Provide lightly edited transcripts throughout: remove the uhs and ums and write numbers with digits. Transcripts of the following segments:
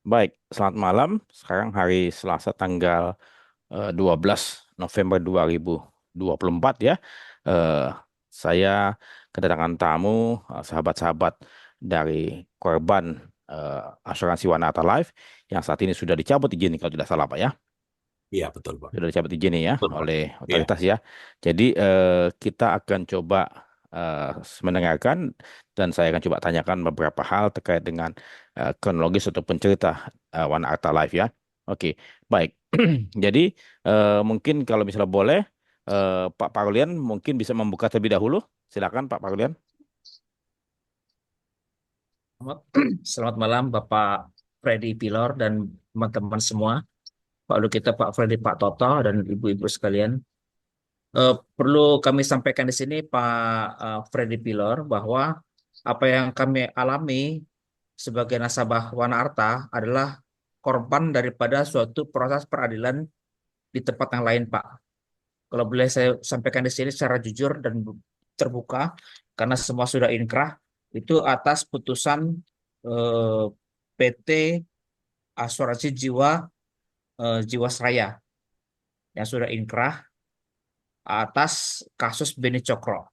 Baik, selamat malam. Sekarang hari Selasa tanggal 12 November 2024 ya. Eh, saya kedatangan tamu, sahabat-sahabat dari korban asuransi Wanata Life yang saat ini sudah dicabut izin kalau tidak salah Pak ya. Iya, betul, Pak. Sudah dicabut izin ya Betul, Pak. oleh Iya. otoritas ya. Jadi kita akan coba eh, mendengarkan dan saya akan coba tanyakan beberapa hal terkait dengan kronologis ataupun cerita One Arta Live ya. Oke, baik. Jadi mungkin kalau misalnya boleh Pak Parlian mungkin bisa membuka terlebih dahulu. Silakan Pak Parlian. Selamat, selamat malam Bapak Freddy Pilor dan teman-teman semua, Pak Lu kita, Pak Freddy, Pak Toto, dan ibu-ibu sekalian. Perlu kami sampaikan di sini, Pak Freddy Pilor, bahwa apa yang kami alami sebagai nasabah Wana Arta adalah korban daripada suatu proses peradilan di tempat yang lain, Pak. Kalau boleh saya sampaikan di sini secara jujur dan terbuka, karena semua sudah inkrah, itu atas putusan PT Asuransi Jiwasraya yang sudah inkrah atas kasus Beni Cokro.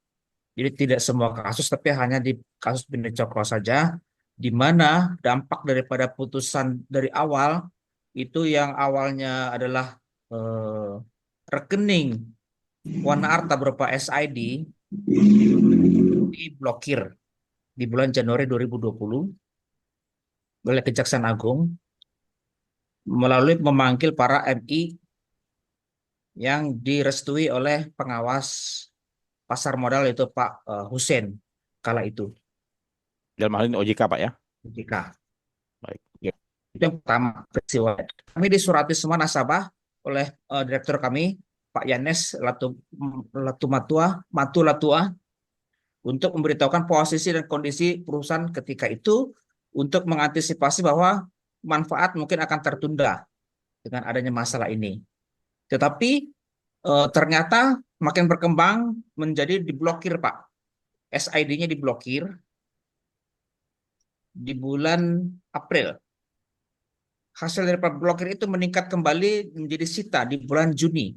Jadi tidak semua kasus, tapi hanya di kasus Beni Cokro saja, di mana dampak daripada putusan dari awal itu yang awalnya adalah eh, rekening Wana Arta berupa SID diblokir di bulan Januari 2020 oleh Kejaksaan Agung melalui memanggil para MI yang direstui oleh pengawas pasar modal itu Pak Hussein kala itu. Dalam hal ini OJK Pak ya. Jika Baik. itu yang pertama peristiwa. Kami disurati semua nasabah oleh direktur kami Pak Yanes Latua untuk memberitahukan posisi dan kondisi perusahaan ketika itu untuk mengantisipasi bahwa manfaat mungkin akan tertunda dengan adanya masalah ini. Tetapi ternyata makin berkembang menjadi diblokir Pak. SID-nya diblokir di bulan April. Hasil dari blokir itu meningkat kembali menjadi sita di bulan Juni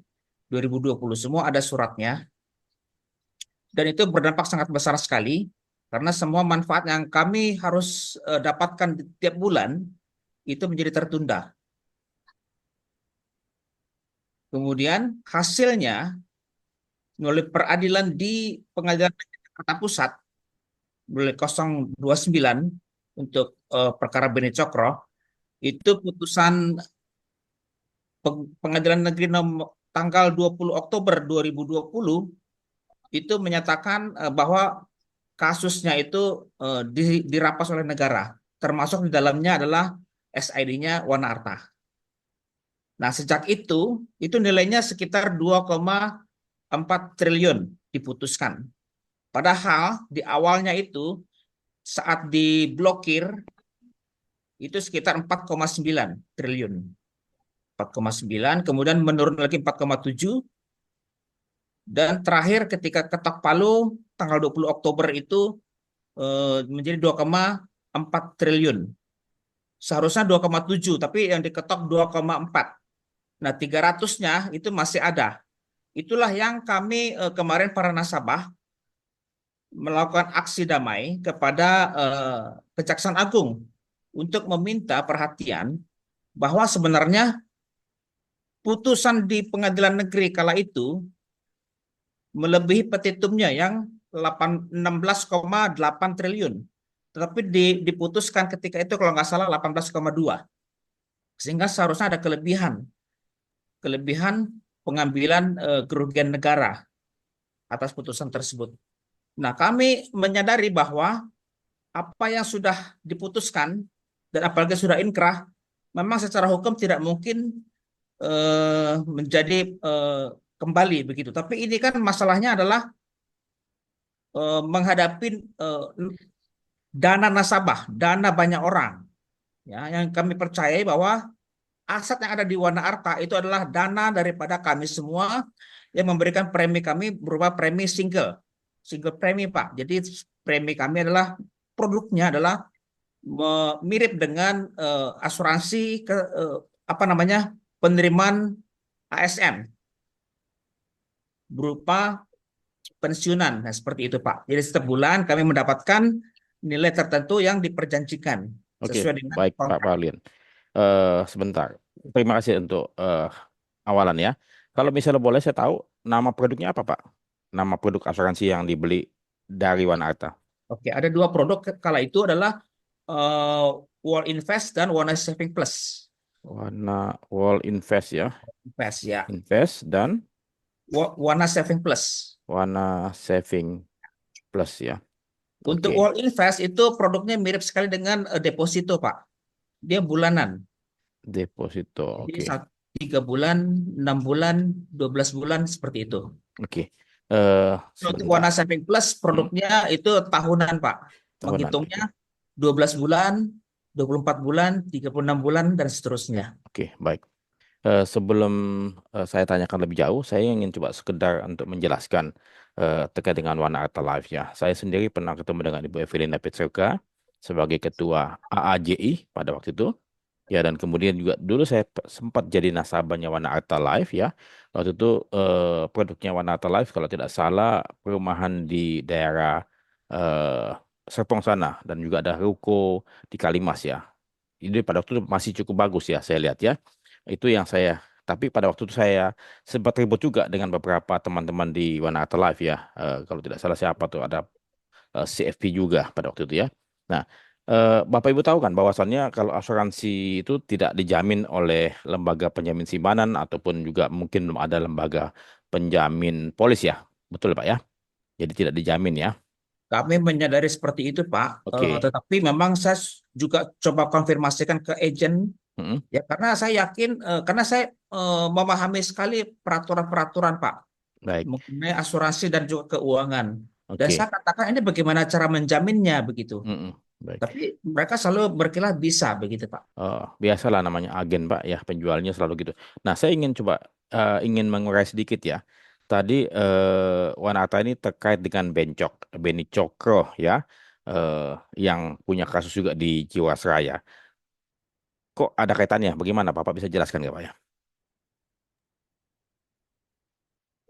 2020. Semua ada suratnya. Dan itu berdampak sangat besar sekali karena semua manfaat yang kami harus dapatkan di tiap bulan itu menjadi tertunda. Kemudian hasilnya melalui peradilan di Pengadilan Negeri Jakarta Pusat melalui 029 untuk perkara Beni Cokro itu putusan Pengadilan Negeri nomor tanggal 20 Oktober 2020 itu menyatakan bahwa kasusnya itu dirampas oleh negara, termasuk di dalamnya adalah SID-nya Wana Arta. Nah, sejak itu nilainya sekitar 2,4 triliun diputuskan. Padahal di awalnya itu saat diblokir itu sekitar 4,9 triliun. 4,9, kemudian menurun lagi 4,7, dan terakhir ketika ketok palu tanggal 20 Oktober itu menjadi 2,4 triliun. Seharusnya 2,7, tapi yang diketok 2,4. Nah, 300-nya itu masih ada. Itulah yang kami kemarin para nasabah melakukan aksi damai kepada Kejaksaan Agung untuk meminta perhatian bahwa sebenarnya putusan di pengadilan negeri kala itu melebihi petitumnya yang 16,8 triliun. Tetapi diputuskan ketika itu kalau nggak salah 18,2. Sehingga seharusnya ada kelebihan pengambilan kerugian negara atas putusan tersebut. Nah, kami menyadari bahwa apa yang sudah diputuskan dan apalagi sudah inkrah, memang secara hukum tidak mungkin menjadi kembali begitu. Tapi ini kan masalahnya adalah menghadapi dana nasabah, dana banyak orang, ya, yang kami percayai bahwa aset yang ada di Wana Arta itu adalah dana daripada kami semua yang memberikan premi kami berupa premi single premi Pak. Jadi premi kami adalah produknya adalah mirip dengan asuransi apa namanya penerimaan ASN berupa pensiunan. Nah, seperti itu, Pak. Jadi setiap bulan kami mendapatkan nilai tertentu yang diperjanjikan Oke, sesuai dengan baik Pak kontrak. Paulian. Sebentar. Terima kasih untuk awalan ya. Kalau misalnya boleh saya tahu nama produknya apa Pak? Nama produk asuransi yang dibeli dari Wana Arta. Oke, ada dua produk kala itu adalah eh, Wall Invest dan Wana Saving Plus. Wana Wall Invest ya. Invest ya. Invest dan Wana Saving Plus. Wana Saving Plus ya. Untuk Oke, Wall Invest itu produknya mirip sekali dengan deposito, Pak. Dia bulanan. deposito. Jadi Oke, 3 bulan, 6 bulan, 12 bulan seperti itu. oke. Untuk Sebentar. Wana Saving Plus Hmm, produknya itu tahunan, Pak. tahunan. Menghitungnya Oke, 12 bulan, 24 bulan, 36 bulan, dan seterusnya. oke, baik. Sebelum saya tanyakan lebih jauh, saya ingin coba sekedar untuk menjelaskan terkait dengan Wana Arta Life ya. Saya sendiri pernah ketemu dengan Ibu Evelina Petrika sebagai Ketua AAJI pada waktu itu. Ya, dan kemudian juga dulu saya sempat jadi nasabahnya Wana Arta Life ya. Waktu itu produknya Wana Arta Life kalau tidak salah perumahan di daerah eh, Serpong sana dan juga ada ruko di Kalimas ya. Ini pada waktu itu masih cukup bagus ya saya lihat ya. Itu yang saya tapi pada waktu itu saya sempat ribut juga dengan beberapa teman-teman di Wana Arta Life ya. Kalau tidak salah siapa tuh ada CFP juga pada waktu itu ya. Nah, Bapak Ibu tahu kan bahwasannya kalau asuransi itu tidak dijamin oleh lembaga penjamin simpanan ataupun juga mungkin belum ada lembaga penjamin polis ya. Betul Pak ya? Jadi tidak dijamin ya. Kami menyadari seperti itu, Pak. Oke. Tetapi memang saya juga coba konfirmasikan ke agent, Mm-mm. ya, karena saya yakin, karena saya memahami sekali peraturan-peraturan, Pak, Baik. mengenai asuransi dan juga keuangan. Dan saya Oke. katakan ini bagaimana cara menjaminnya begitu. Mm-mm. Baik. Tapi mereka selalu berkilah bisa begitu, Pak. Biasalah namanya agen Pak ya penjualnya selalu gitu. Nah saya ingin coba ingin mengurai sedikit ya. Tadi Wanata ini terkait dengan Beni Cokro ya, eh, yang punya kasus juga di Jiwasraya. Kok ada kaitannya? Bagaimana Bapak bisa jelaskan nggak Pak ya?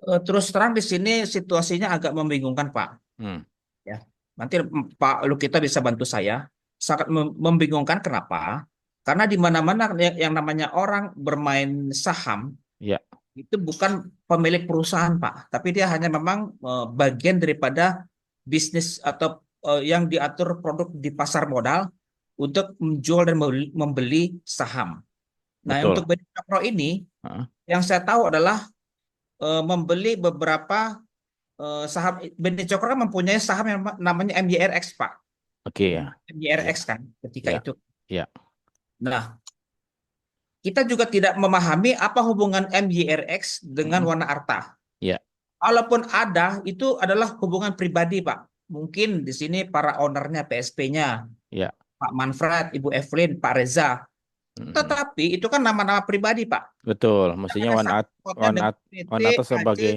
Terus terang di sini situasinya agak membingungkan, Pak. Hmm, Ya, nanti Pak Lukita bisa bantu saya. Sangat membingungkan kenapa? Karena di mana-mana yang namanya orang bermain saham ya itu bukan pemilik perusahaan, Pak, tapi dia hanya memang bagian daripada bisnis atau yang diatur produk di pasar modal untuk menjual dan membeli saham. Nah, untuk betul. Beni Cokro ini Heeh. yang saya tahu adalah membeli beberapa saham. Beni Cokro kan mempunyai saham yang namanya MYRX, Pak. Oke ya, ya, MYRX kan ketika ya, itu. ya, Nah, kita juga tidak memahami apa hubungan MYRX dengan Mm-mm. Wana Arta. Ya, Kalaupun ada, itu adalah hubungan pribadi, Pak. Mungkin di sini para ownernya, PSP-nya, ya, Pak Manfred, Ibu Evelyn, Pak Reza. Mm-mm. Tetapi itu kan nama-nama pribadi, Pak. Betul. Kita Mestinya hanya sangkut pautnya dengan PT, Wanata KC, sebagai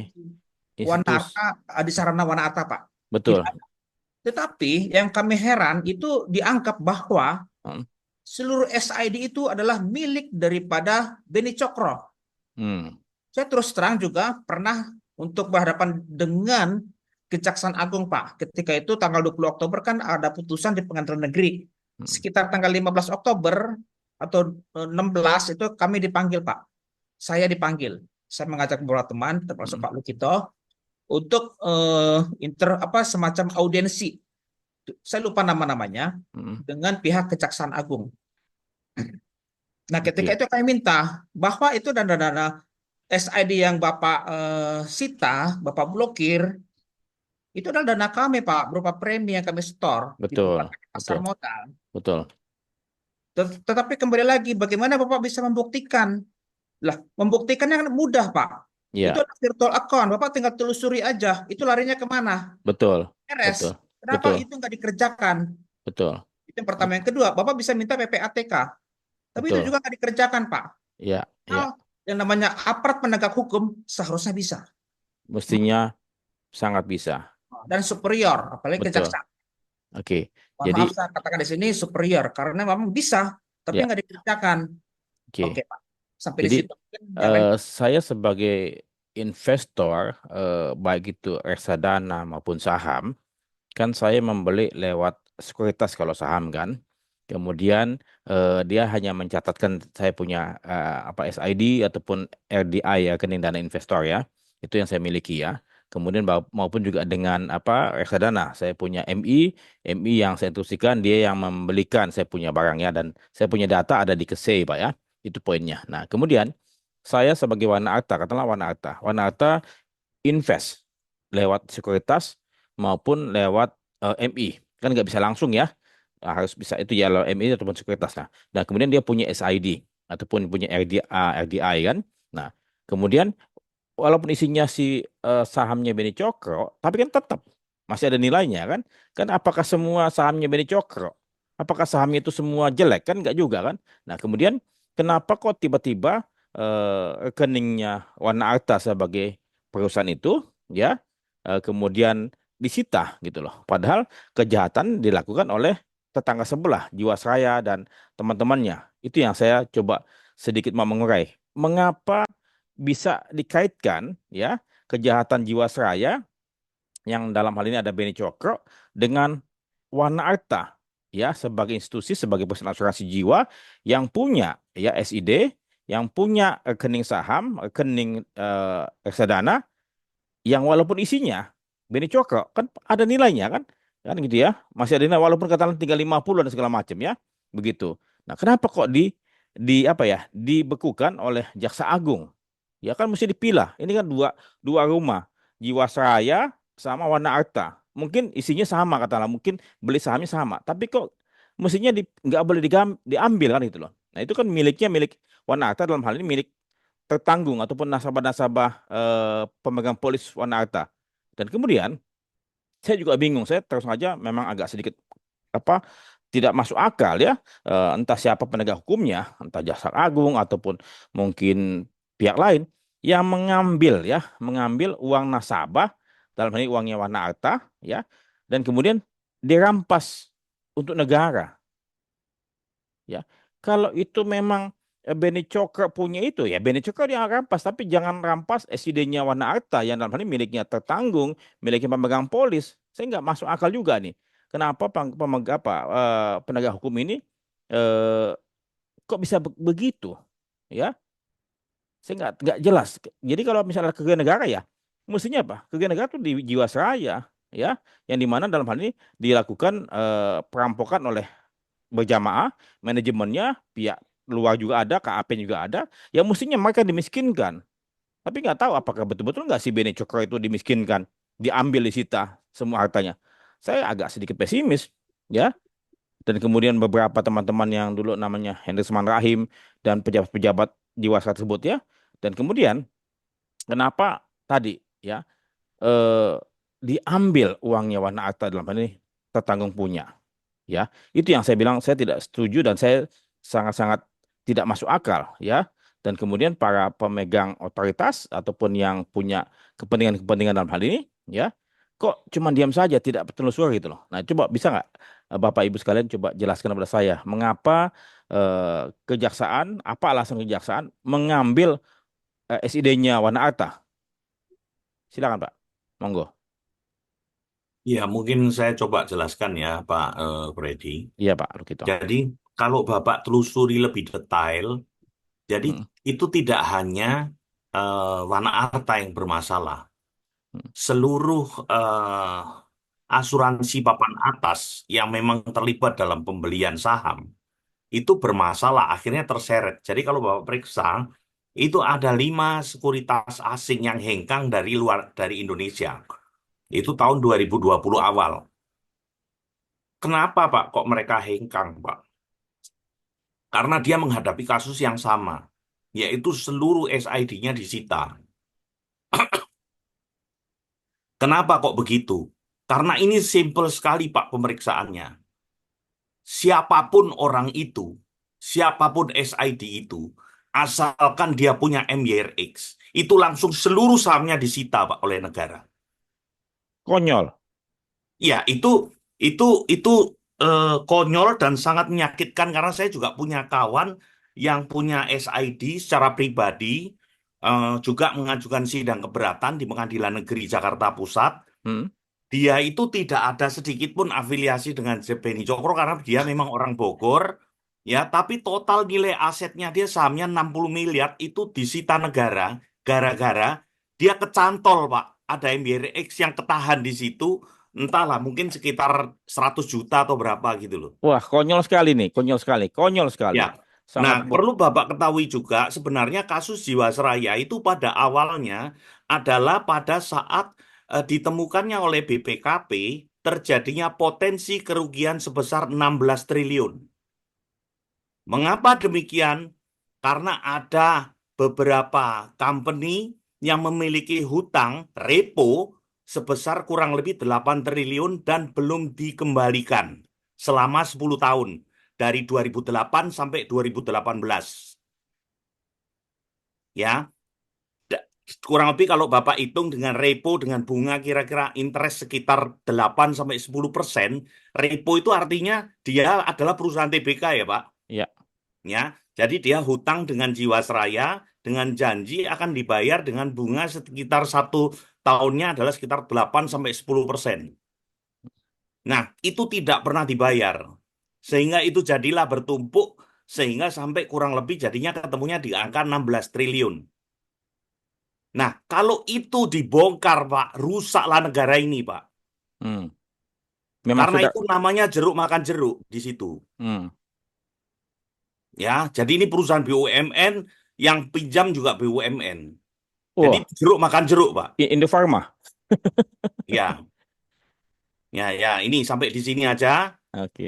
Wana institusi. Arta, Adisarana Wana Arta, Pak. Tidak Betul. ada. Tetapi yang kami heran itu dianggap bahwa Hmm. seluruh SID itu adalah milik daripada Beni Cokro. Hmm. Saya terus terang juga pernah untuk berhadapan dengan Kejaksaan Agung, Pak. Ketika itu tanggal 20 Oktober kan ada putusan di Pengadilan Negeri. Hmm. Sekitar tanggal 15 Oktober atau 16 itu kami dipanggil, Pak. Saya dipanggil. Saya mengajak beberapa teman termasuk Hmm. Pak Lukito untuk apa semacam audiensi. Saya lupa nama-namanya Hmm. dengan pihak Kejaksaan Agung. Nah, ketika Oke. itu kami minta bahwa itu dana-dana SID yang Bapak sita, Bapak blokir, itu adalah dana kami, Pak, berupa premi yang kami store di Betul. pasar Betul. modal. Betul. Tetapi kembali lagi, bagaimana Bapak bisa membuktikan? Lah, membuktikannya kan mudah, Pak. Itu Ya, adalah virtual account, Bapak tinggal telusuri aja. Itu larinya kemana? betul. Betul. RS. Kenapa Betul. itu nggak dikerjakan? Betul. Itu yang pertama. Yang kedua, Bapak bisa minta PPATK. Tapi itu Betul. juga nggak dikerjakan, Pak. Ya, ya. Hal yang namanya aparat penegak hukum seharusnya bisa. Mestinya sangat bisa. Dan superior, apalagi Betul. kejaksaan. Oke. Mohon Jadi maaf saya katakan di sini superior karena memang bisa, tapi ya, nggak dikerjakan. Oke oke. Pak, sampai di Jadi situ mungkin yang lain. saya sebagai investor, baik itu reksadana maupun saham, kan saya membeli lewat sekuritas kalau saham kan. Kemudian dia hanya mencatatkan saya punya apa SID ataupun RDI ya, rekening dana investor ya. Itu yang saya miliki ya. Kemudian maupun juga dengan apa reksadana, saya punya MI yang saya instruksikan dia yang membelikan saya punya barangnya dan saya punya data ada di KSE Pak ya. Itu poinnya. Nah, kemudian saya sebagai Wana Arta, katakanlah Wana Arta invest lewat sekuritas maupun lewat MI. Kan nggak bisa langsung ya. Nah, harus bisa itu ya lewat MI ataupun sekuritas. Nah, kemudian dia punya SID ataupun punya RDI kan. Nah, kemudian walaupun isinya si sahamnya Beni Cokro, tapi kan tetap masih ada nilainya kan? Kan apakah semua sahamnya Beni Cokro? Apakah sahamnya itu semua jelek kan? Enggak juga kan? Nah, kemudian kenapa kok tiba-tiba rekeningnya Wana Arta sebagai perusahaan itu ya kemudian disita gitu loh. Padahal kejahatan dilakukan oleh tetangga sebelah, Jiwasraya dan teman-temannya. Itu yang saya coba sedikit mau mengurai. Mengapa bisa dikaitkan ya kejahatan Jiwasraya yang dalam hal ini ada Beni Cokro dengan Wana Arta ya sebagai institusi sebagai perusahaan asuransi jiwa yang punya ya SID yang punya rekening saham, rekening reksadana yang walaupun isinya Beni Cokro kan ada nilainya kan gitu ya masih ada nilai walaupun katakan tinggal 50 dan segala macam ya begitu. Nah kenapa kok di apa ya dibekukan oleh Jaksa Agung ya kan mesti dipilah ini kan dua dua rumah Jiwasraya sama Wana Arta mungkin isinya sama katakanlah mungkin beli sahamnya sama tapi kok mestinya nggak boleh diambil kan gitu loh. Nah itu kan miliknya milik Wana Arta dalam hal ini milik tertanggung ataupun nasabah-nasabah pemegang polis Wana Arta. Dan kemudian saya juga bingung, saya terus saja memang agak sedikit apa tidak masuk akal ya. Entah siapa penegak hukumnya, entah Jaksa Agung ataupun mungkin pihak lain yang mengambil uang nasabah dalam hal ini uangnya Wana Arta ya, dan kemudian dirampas untuk negara ya. Kalau itu memang Beni Cokro punya itu ya Beni Cokro yang rampas tapi jangan rampas SID-nya Wana Arta yang dalam hal ini miliknya tertanggung miliknya pemegang polis. Saya nggak masuk akal juga nih kenapa penegak hukum ini eh, kok bisa begitu ya saya nggak jelas. Jadi kalau misalnya kerugian negara ya mestinya apa kerugian negara itu di Jiwasraya ya yang dimana dalam hal ini dilakukan perampokan oleh berjamaah, manajemennya, pihak luar juga ada, KAP juga ada, yang mestinya mereka dimiskinkan. Tapi nggak tahu apakah betul-betul nggak si Beni Cokro itu dimiskinkan, diambil, disita semua hartanya. Saya agak sedikit pesimis, ya. Dan kemudian beberapa teman-teman yang dulu namanya Hendrisman Rahim dan pejabat-pejabat Jiwasraya tersebut ya. Dan kemudian kenapa tadi ya eh, diambil uangnya Wana Arta dalam hal ini tertanggung punya. Ya itu yang saya bilang saya tidak setuju dan saya sangat-sangat tidak masuk akal ya dan kemudian para pemegang otoritas ataupun yang punya kepentingan-kepentingan dalam hal ini ya kok cuma diam saja tidak bertelusur gitu loh. Nah coba bisa nggak Bapak Ibu sekalian coba jelaskan kepada saya mengapa kejaksaan apa alasan kejaksaan mengambil SID-nya Wana Arta. Silakan Pak, monggo. Ya, mungkin saya coba jelaskan ya, Pak Freddy. Iya Pak Lukito. Jadi, kalau Bapak telusuri lebih detail, jadi Hmm, itu tidak hanya Wana Arta yang bermasalah. hmm. Seluruh asuransi papan atas yang memang terlibat dalam pembelian saham itu bermasalah, akhirnya terseret. Jadi kalau Bapak periksa, itu ada 5 sekuritas asing yang hengkang dari Indonesia. Itu tahun 2020 awal. Kenapa Pak kok mereka hengkang Pak? Karena dia menghadapi kasus yang sama, yaitu seluruh SID-nya disita. Kenapa kok begitu? Karena ini simpel sekali Pak pemeriksaannya. Siapapun orang itu, siapapun SID itu, asalkan dia punya MYRX, itu langsung seluruh sahamnya disita Pak oleh negara. Konyol. Ya, itu konyol dan sangat menyakitkan karena saya juga punya kawan yang punya SID secara pribadi, juga mengajukan sidang keberatan di Pengadilan Negeri Jakarta Pusat. Hmm. Dia itu tidak ada sedikit pun afiliasi dengan Beni Cokro karena dia memang orang Bogor, ya. Tapi total nilai asetnya dia sahamnya 60 miliar itu disita negara gara-gara dia kecantol, Pak. Ada MBRX yang ketahan di situ, entahlah mungkin sekitar 100 juta atau berapa gitu loh. Wah, konyol sekali nih, konyol sekali. Ya. Nah, Sangat perlu Bapak ketahui juga sebenarnya kasus Jiwasraya itu pada awalnya adalah pada saat ditemukannya oleh BPKP terjadinya potensi kerugian sebesar 16 triliun. Mengapa demikian? Karena ada beberapa company yang memiliki hutang repo sebesar kurang lebih 8 triliun dan belum dikembalikan selama 10 tahun dari 2008 sampai 2018. Ya, Da- kurang lebih kalau Bapak hitung dengan repo dengan bunga kira-kira interest sekitar 8 sampai 10%, repo itu artinya dia adalah perusahaan TBK ya, Pak. ya. Ya, jadi dia hutang dengan Jiwasraya dengan janji akan dibayar dengan bunga sekitar 1 tahunnya adalah sekitar 8 sampai 10%. Nah, itu tidak pernah dibayar. Sehingga itu jadilah bertumpuk sehingga sampai kurang lebih jadinya ketemunya di angka 16 triliun. Nah, kalau itu dibongkar, Pak, rusaklah negara ini, Pak. Hmm. Memang Karena sudah. itu namanya jeruk makan jeruk di situ. Hmm. Ya, jadi ini perusahaan BUMN yang pinjam juga BUMN. Jadi Wah, jeruk makan jeruk, Pak. Indofarma. Ya, ya, ya. Ini sampai di sini aja, ya. Oke,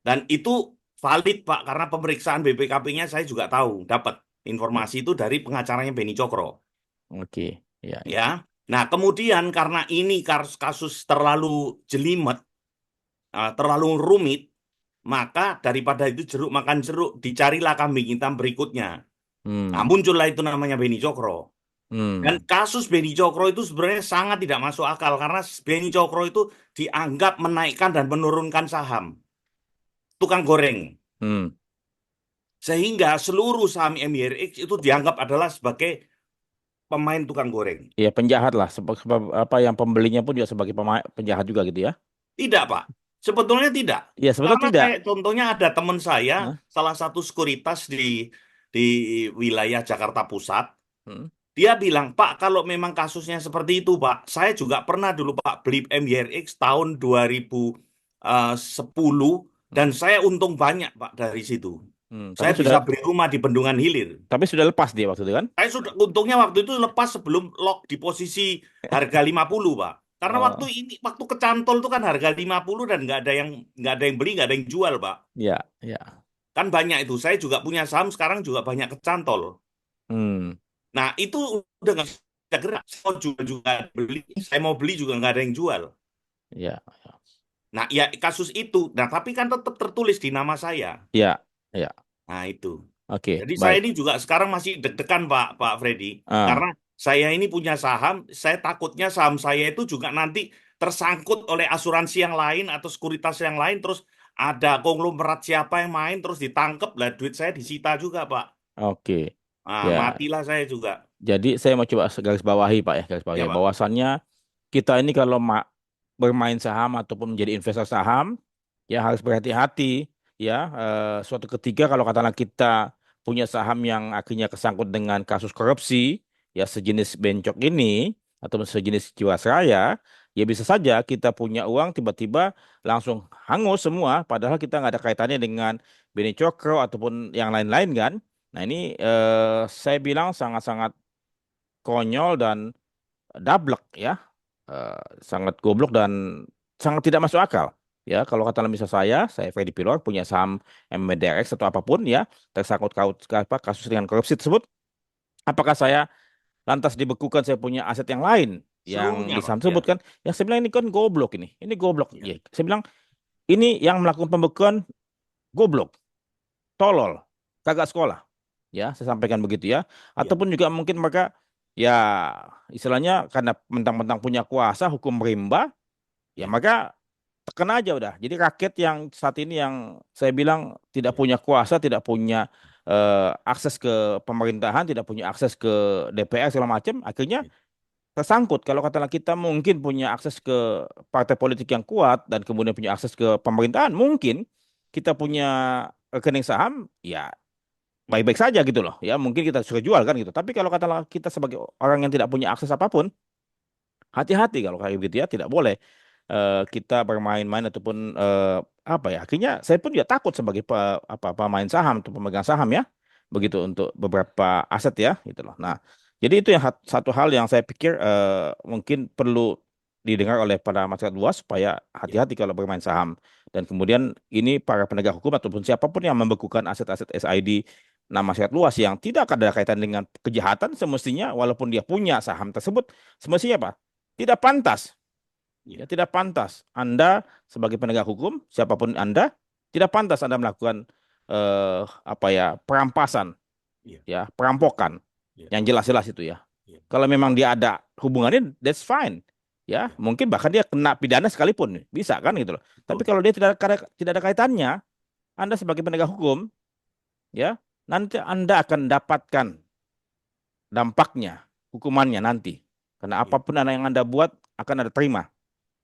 Dan itu valid, Pak, karena pemeriksaan BPKP-nya saya juga tahu, dapat hmm, informasi itu dari pengacaranya Beni Cokro, oke, ya, ya. ya. Nah, kemudian karena ini kasus terlalu jelimet, terlalu rumit, maka daripada itu jeruk makan jeruk, dicarilah kambing hitam berikutnya. Nah, Hmm. muncullah itu namanya Beni Cokro. Dan Hmm. kasus Beni Cokro itu sebenarnya sangat tidak masuk akal karena Beni Cokro itu dianggap menaikkan dan menurunkan saham tukang goreng. Hmm. Sehingga seluruh saham MYRX itu dianggap adalah sebagai pemain tukang goreng. Ya, penjahat lah. Sebab apa yang pembelinya pun juga sebagai penjahat juga gitu ya. Tidak, Pak. Sebetulnya tidak. Ya, sebetulnya Karena tidak. kayak contohnya ada teman saya, Hah? salah satu sekuritas di wilayah Jakarta Pusat. Hmm. Dia bilang, Pak, kalau memang kasusnya seperti itu, Pak, saya juga pernah dulu, Pak, beli MYRX tahun 2010 dan Hmm. saya untung banyak, Pak, dari situ. Hmm. Saya bisa beli rumah di Bendungan Hilir. Tapi sudah lepas dia waktu itu kan? Saya sudah untungnya waktu itu lepas sebelum lock di posisi harga 50, Pak. Karena waktu Oh, ini waktu kecantol itu kan harga 50 dan nggak ada yang beli, nggak ada yang jual, Pak. ya, ya. Kan banyak itu. Saya juga punya saham sekarang juga banyak kecantol. Hmm. Nah, itu udah nggak bisa gerak. Saya mau jual juga beli, saya mau beli juga nggak ada yang jual. Ya, Nah, ya kasus itu. Nah, tapi kan tetap tertulis di nama saya. ya, ya. Nah, itu. Oke, Jadi saya baik. ini juga sekarang masih deg-degan Pak Freddy, Ah, karena saya ini punya saham, saya takutnya saham saya itu juga nanti tersangkut oleh asuransi yang lain atau sekuritas yang lain, terus ada konglomerat siapa yang main, terus ditangkep lah duit saya disita juga Pak. oke. Nah, Ya, matilah saya juga. jadi saya mau coba garis bawahi Pak ya, garis bawahi Ya Pak. bahwasannya kita ini kalau bermain saham ataupun menjadi investor saham ya harus berhati-hati ya. Suatu ketika kalau katakanlah kita punya saham yang akhirnya kesangkut dengan kasus korupsi ya sejenis Bencok ini atau sejenis Jiwasraya, ya bisa saja kita punya uang tiba-tiba langsung hangus semua padahal kita nggak ada kaitannya dengan Beni Cokro ataupun yang lain-lain kan. Nah ini saya bilang sangat-sangat konyol dan dablek ya. Eh, Sangat goblok dan sangat tidak masuk akal. Ya, kalau kata misal saya Freddy Pilor punya saham MDRX atau apapun ya, tersangkut kasus dengan korupsi tersebut, apakah saya lantas dibekukan saya punya aset yang lain yang Seluruhnya di Pak. saham Ya. tersebut kan? Ya saya bilang ini kan goblok ini goblok. Ya. Ya, saya bilang ini yang melakukan pembekuan goblok, tolol, kagak sekolah. Ya, saya sampaikan begitu ya. Ya. Ataupun juga mungkin mereka ya istilahnya karena mentang-mentang punya kuasa hukum rimba, ya maka tekan aja udah. Jadi rakyat yang saat ini yang saya bilang tidak Ya, punya kuasa, tidak punya akses ke pemerintahan, tidak punya akses ke DPR segala macam, akhirnya ya, tersangkut. Kalau katakanlah kita mungkin punya akses ke partai politik yang kuat dan kemudian punya akses ke pemerintahan, mungkin kita punya rekening saham, ya ya, baik-baik saja gitu loh. Ya mungkin kita suka jual kan gitu. Tapi kalau katakanlah kita sebagai orang yang tidak punya akses apapun, hati-hati kalau kayak gitu ya, tidak boleh kita bermain-main ataupun apa ya. Akhirnya saya pun juga takut sebagai pemain saham atau pemegang saham ya, begitu untuk beberapa aset ya gitu loh. Nah, jadi itu yang satu hal yang saya pikir mungkin perlu didengar oleh para masyarakat luas supaya ya, hati-hati kalau bermain saham. Dan kemudian ini para penegak hukum ataupun siapapun yang membekukan aset-aset SID nama masyarakat luas yang tidak ada kaitan dengan kejahatan semestinya walaupun dia punya saham tersebut semestinya apa? Tidak pantas, ya, ya tidak pantas. Anda sebagai penegak hukum, siapapun Anda, tidak pantas Anda melakukan apa ya perampasan, ya, ya perampokan, ya, yang jelas-jelas itu ya. ya, Kalau memang dia ada hubungannya, that's fine. Ya, ya, mungkin bahkan dia kena pidana sekalipun, bisa kan ya, gitu loh. Tapi betul, kalau dia tidak ada kaitannya, Anda sebagai penegak hukum, ya nanti Anda akan dapatkan dampaknya, hukumannya nanti. Karena ya, apapun yang Anda buat akan ada terima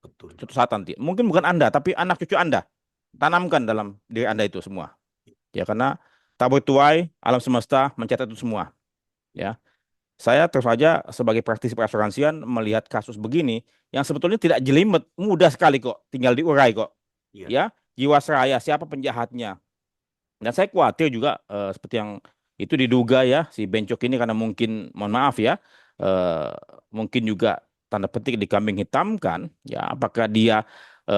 betul, suatu Pak. saat nanti. Mungkin bukan Anda, tapi anak cucu Anda. Tanamkan dalam diri Anda itu semua. Ya, karena tak bertuai, alam semesta mencatat itu semua. Ya, Ya, saya terus saja sebagai praktisi perasuransian melihat kasus begini yang sebetulnya tidak jelimet, mudah sekali kok, tinggal diurai kok. ya, Ya, Jiwasraya, siapa penjahatnya? Dan saya khawatir juga seperti yang itu diduga ya si Bencok ini karena mungkin mohon maaf ya eh, mungkin juga tanda petik dikambing hitamkan ya apakah dia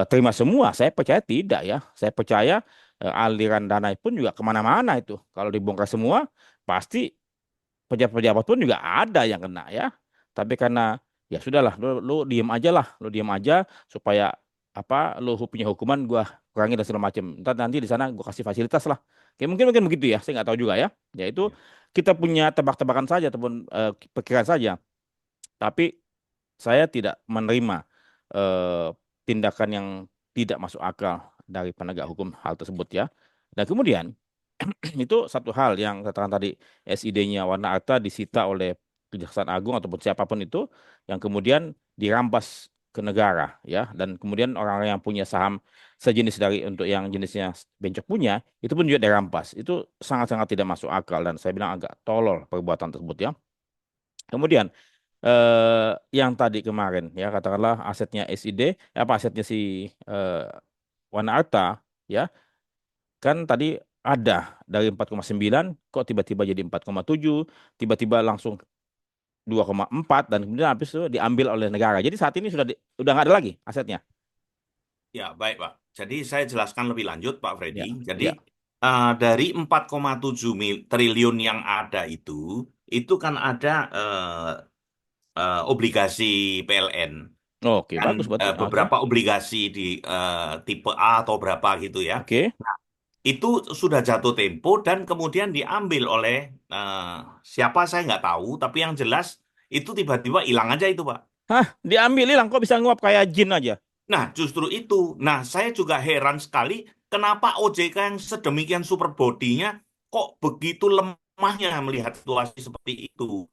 terima semua? Saya percaya tidak ya. Saya percaya aliran dana pun juga kemana-mana itu. Kalau dibongkar semua pasti pejabat-pejabat pun juga ada yang kena ya. Tapi karena ya sudahlah, lu diem aja lah, lu diem aja supaya apa, lu punya hukuman, gua kurangi dan segala macam. Ntar nanti di sana gua kasih fasilitas lah. Kayak mungkin mungkin begitu ya, saya nggak tahu juga ya. Ya itu ya, kita punya tebak-tebakan saja ataupun pikiran saja. Tapi saya tidak menerima eh, tindakan yang tidak masuk akal dari penegak ya, hukum hal tersebut ya. Dan kemudian itu satu hal yang katakan tadi SID-nya Warna Arta disita oleh Kejaksaan Agung ataupun siapapun itu yang kemudian dirampas ke negara ya dan kemudian orang-orang yang punya saham sejenis dari untuk yang jenisnya Bencok punya itu pun juga dirampas. Itu sangat-sangat tidak masuk akal dan saya bilang agak tolol perbuatan tersebut ya. Kemudian yang tadi kemarin ya katakanlah asetnya SID apa asetnya si eh, Wana Arta ya kan tadi ada dari 4,9 kok tiba-tiba jadi 4,7 tiba-tiba langsung 2,4 dan kemudian habis itu diambil oleh negara jadi saat ini sudah nggak ada lagi asetnya ya, baik, Pak. Jadi saya jelaskan lebih lanjut, Pak Freddy. ya Jadi ya dari 4,7 triliun yang ada itu kan ada obligasi PLN oke kan, bagus berarti oke beberapa obligasi di tipe A atau berapa gitu ya. oke Itu sudah jatuh tempo dan kemudian diambil oleh eh, siapa saya nggak tahu, tapi yang jelas itu tiba-tiba hilang aja itu, Pak. hah diambil hilang kok bisa nguap kayak jin aja. Nah, justru itu. Nah, saya juga heran sekali kenapa OJK yang sedemikian super body-nya kok begitu lemahnya melihat situasi seperti itu.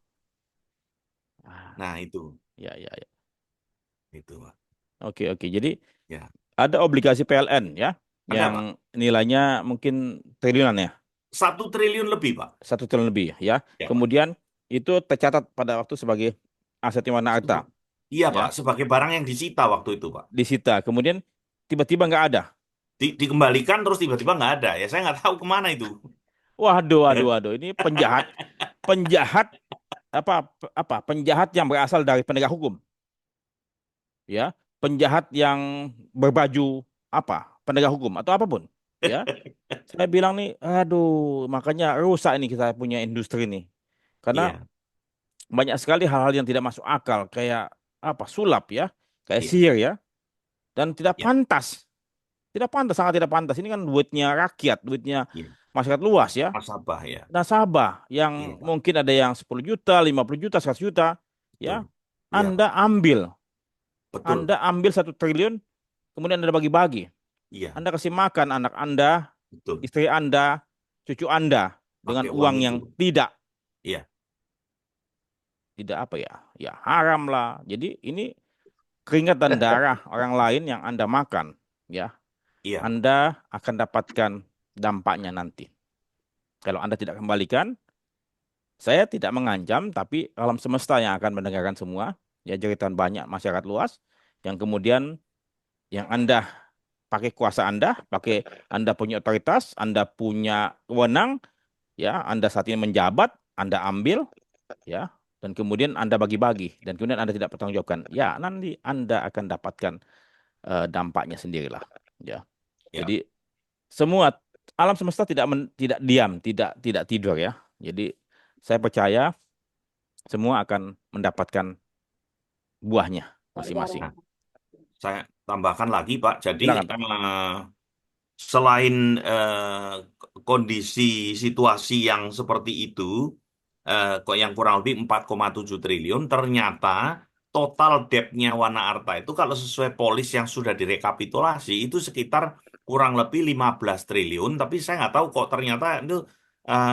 Ah, Nah, itu. ya ya ya Itu, Pak. oke oke jadi Ya. ada obligasi PLN ya Ada, yang Pak. nilainya mungkin triliunan ya 1 triliun lebih, Pak. 1 triliun lebih ya. Ya, Pak. Kemudian itu tercatat pada waktu sebagai aset yang warna harta Iya, ya Pak. Sebagai barang yang disita waktu itu, Pak. disita. Kemudian tiba-tiba nggak ada. Dikembalikan terus tiba-tiba nggak ada. Ya, saya nggak tahu kemana itu. Waduh, waduh, waduh. Ini penjahat, penjahat apa apa penjahat yang berasal dari penegak hukum ya. Penjahat yang berbaju apa penegak hukum atau apapun ya. Saya bilang nih, aduh, makanya rusak ini kita punya industri nih. Karena Iya, banyak sekali hal-hal yang tidak masuk akal kayak apa sulap ya kayak iya, sihir ya dan iya, tidak pantas sangat tidak pantas ini kan duitnya rakyat duitnya iya. masyarakat luas ya Nasabah ya. nasabah Iya, yang Pak. mungkin ada yang 10 juta 50 juta 100 juta Betul. ya Iya, Pak. Anda ambil Betul, Anda Pak. ambil 1 triliun kemudian Anda bagi-bagi. Iya, Anda kasih makan anak Anda, betul. istri Anda, cucu Anda dengan Pakai uang uang itu. yang tidak Iya, tidak apa ya, ya haram lah. Jadi ini keringat dan darah orang lain yang Anda makan, ya. iya, Anda akan dapatkan dampaknya nanti. Kalau Anda tidak kembalikan, saya tidak mengancam, tapi alam semesta yang akan mendengarkan semua, ya jeritan banyak masyarakat luas, yang kemudian yang Anda pakai kuasa Anda, pakai Anda punya otoritas, Anda punya wewenang, ya Anda saat ini menjabat, Anda ambil, ya, dan kemudian Anda bagi-bagi, dan kemudian Anda tidak pertanggungjawabkan, ya nanti Anda akan dapatkan dampaknya sendirilah, ya. iya. Jadi semua alam semesta tidak diam, tidak tidur ya. Jadi saya percaya semua akan mendapatkan buahnya masing-masing. Nah, saya tambahkan lagi, Pak. Jadi, Silakan Pak. selain kondisi situasi yang seperti itu, kok yang kurang lebih 4,7 triliun, ternyata total debt-nya Wana Arta itu kalau sesuai polis yang sudah direkapitulasi itu sekitar kurang lebih 15 triliun, tapi saya nggak tahu kok ternyata itu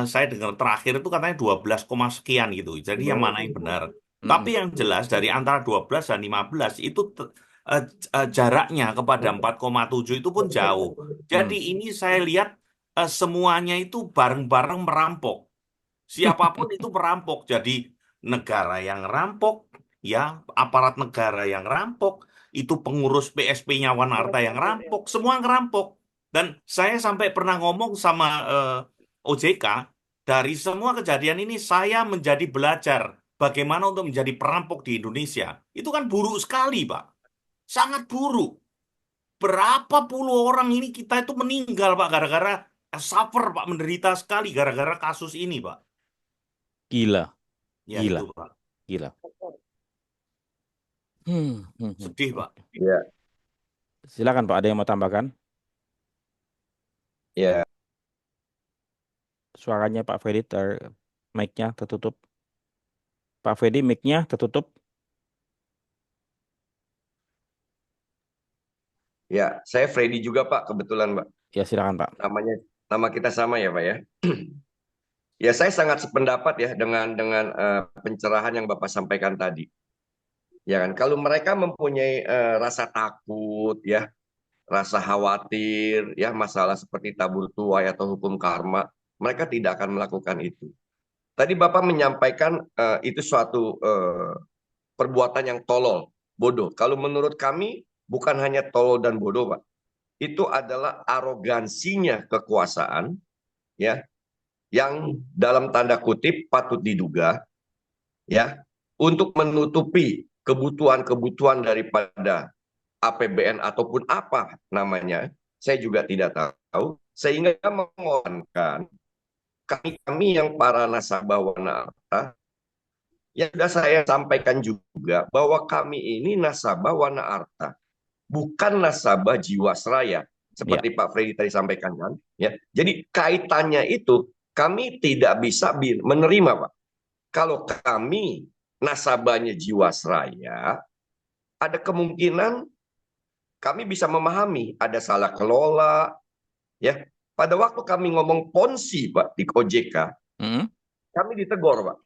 saya dengar terakhir itu katanya 12, sekian gitu. Jadi yang mana yang benar? Tapi Mm-mm. yang jelas dari antara 12 dan 15 itu eh, jaraknya kepada 4,7 itu pun jauh. Jadi Mm. ini saya lihat semuanya itu bareng-bareng merampok. Siapapun itu merampok. Jadi negara yang rampok, ya aparat negara yang rampok, itu pengurus PSP-nya Wan Arta yang rampok, semua ngerampok. Dan saya sampai pernah ngomong sama OJK, dari semua kejadian ini saya menjadi belajar bagaimana untuk menjadi perampok di Indonesia. Itu kan buruk sekali, Pak. Sangat buruk. Berapa puluh orang ini kita itu meninggal, Pak, gara-gara suffer, Pak, menderita sekali gara-gara kasus ini, Pak. Gila, Ya gila, itu, Pak. gila. Sedih, Pak. Oke. Ya, Silakan Pak, ada yang mau tambahkan? ya, Suaranya Pak Freddy mic-nya tertutup. Pak Freddy mic-nya tertutup. ya. Saya Freddy juga Pak, kebetulan Pak. Ya silakan Pak. Nama kita sama ya Pak ya. Ya saya sangat sependapat ya dengan pencerahan yang Bapak sampaikan tadi. Ya kan, kalau mereka mempunyai rasa takut ya, rasa khawatir ya, masalah seperti tabur tuai atau hukum karma, mereka tidak akan melakukan itu. Tadi Bapak menyampaikan itu suatu perbuatan yang tolol, bodoh. Kalau menurut kami bukan hanya tolol dan bodoh, Pak. Itu adalah arogansinya kekuasaan ya, yang dalam tanda kutip patut diduga ya, untuk menutupi kebutuhan-kebutuhan daripada APBN ataupun apa namanya, saya juga tidak tahu, sehingga mengorankan kami yang para nasabah Wana Arta, yang sudah saya sampaikan juga bahwa kami ini nasabah Wana Arta, bukan nasabah Jiwasraya Ya, seperti Pak Freddy tadi sampaikan kan ya. Jadi kaitannya itu kami tidak bisa menerima Pak. Kalau kami nasabahnya Jiwasraya, ada kemungkinan kami bisa memahami ada salah kelola ya. Pada waktu kami ngomong ponzi Pak di OJK, Mm-mm. kami ditegur Pak.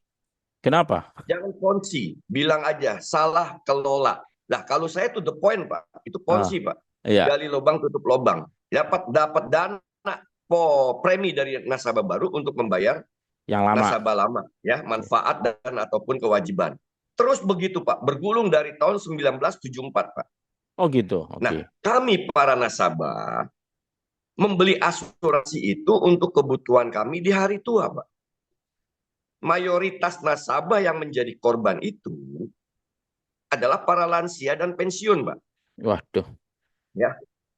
Kenapa? Jangan ponzi, bilang aja salah kelola. Nah, kalau saya to the point, Pak, itu Ah, ponzi, Pak. iya, Gali lubang tutup lubang. Dapat dana premi dari nasabah baru untuk membayar yang lama. nasabah lama, ya, manfaat dan ataupun kewajiban. Terus begitu, Pak, bergulung dari tahun 1974, Pak. Oh gitu, oke. Nah, kami para nasabah membeli asuransi itu untuk kebutuhan kami di hari tua, Pak. Mayoritas nasabah yang menjadi korban itu adalah para lansia dan pensiun, Pak. Waduh, Ya,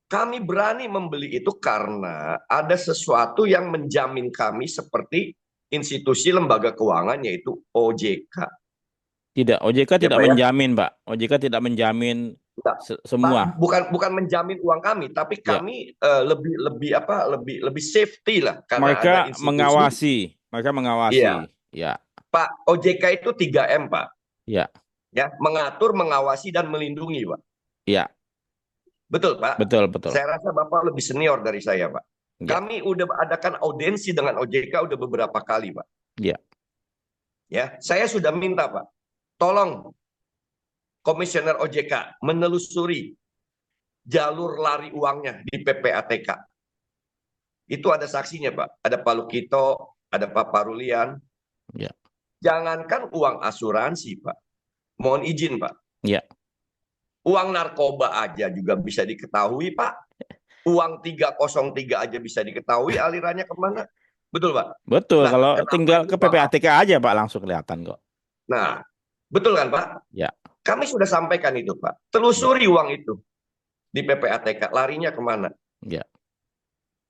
kami berani membeli itu karena ada sesuatu yang menjamin kami seperti institusi lembaga keuangan yaitu OJK. tidak. OJK Ya, tidak Pak ya. menjamin, Pak. OJK tidak menjamin Nah, semua. Pak, bukan menjamin uang kami, tapi Ya, kami lebih safety lah karena ada mereka institusi. mengawasi. Mereka mengawasi. Iya, Ya, Pak, OJK itu 3M, Pak. ya, Ya, mengatur, mengawasi dan melindungi, Pak. ya. Betul, Pak. Betul, betul. Saya rasa Bapak lebih senior dari saya, Pak. Ya, Kami udah adakan audiensi dengan OJK udah beberapa kali, Pak. ya, Ya, saya sudah minta, Pak, tolong Komisioner OJK menelusuri jalur lari uangnya di PPATK. Itu ada saksinya, Pak. Ada Pak Lukito, ada Pak Parulian. ya, Jangankan uang asuransi, Pak. Mohon izin, Pak. ya. Uang narkoba aja juga bisa diketahui, Pak. Uang 303 aja bisa diketahui alirannya kemana. Betul, Pak? Betul. Nah, Kalau kenapa tinggal itu, ke Pak? PPATK aja, Pak, langsung kelihatan kok. Nah, betul kan, Pak? Ya, Kami sudah sampaikan itu, Pak. ya, Telusuri uang itu di PPATK. Larinya kemana? ya,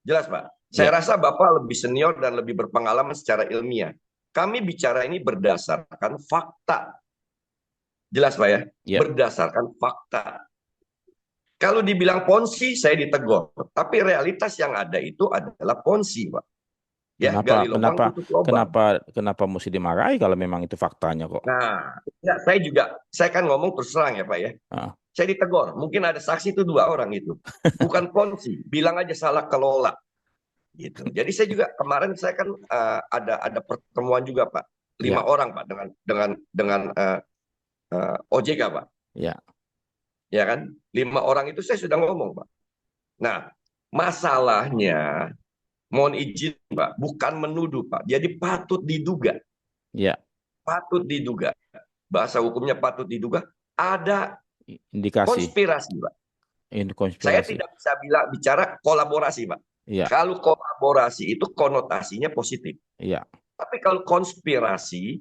Jelas, Pak. ya. Saya rasa Bapak lebih senior dan lebih berpengalaman secara ilmiah. Kami bicara ini berdasarkan fakta. Jelas, Pak ya? Ya. Berdasarkan fakta. Kalau dibilang ponzi, saya ditegur. Tapi realitas yang ada itu adalah ponzi, Pak. Ya, gali lubang, tutup lubang. Kenapa mesti dimarahi kalau memang itu faktanya kok? Nah, ya, saya kan ngomong terus terang ya, Pak ya. Ah. Saya ditegur. Mungkin ada saksi itu 2 orang itu. Bukan ponzi, bilang aja salah kelola. Gitu. Jadi saya juga kemarin saya kan ada pertemuan juga, Pak. 5 Ya. orang, Pak, dengan OJK, Pak. Ya, Ya kan? 5 orang itu saya sudah ngomong, Pak. Nah, masalahnya mohon izin, Pak, bukan menuduh, Pak. Jadi patut diduga. ya. Patut diduga. Bahasa hukumnya patut diduga ada Indikasi. konspirasi, Pak. Ini Saya konspirasi. tidak bisa bicara kolaborasi, Pak. Ya, Kalau kolaborasi itu konotasinya positif. ya, Tapi kalau konspirasi,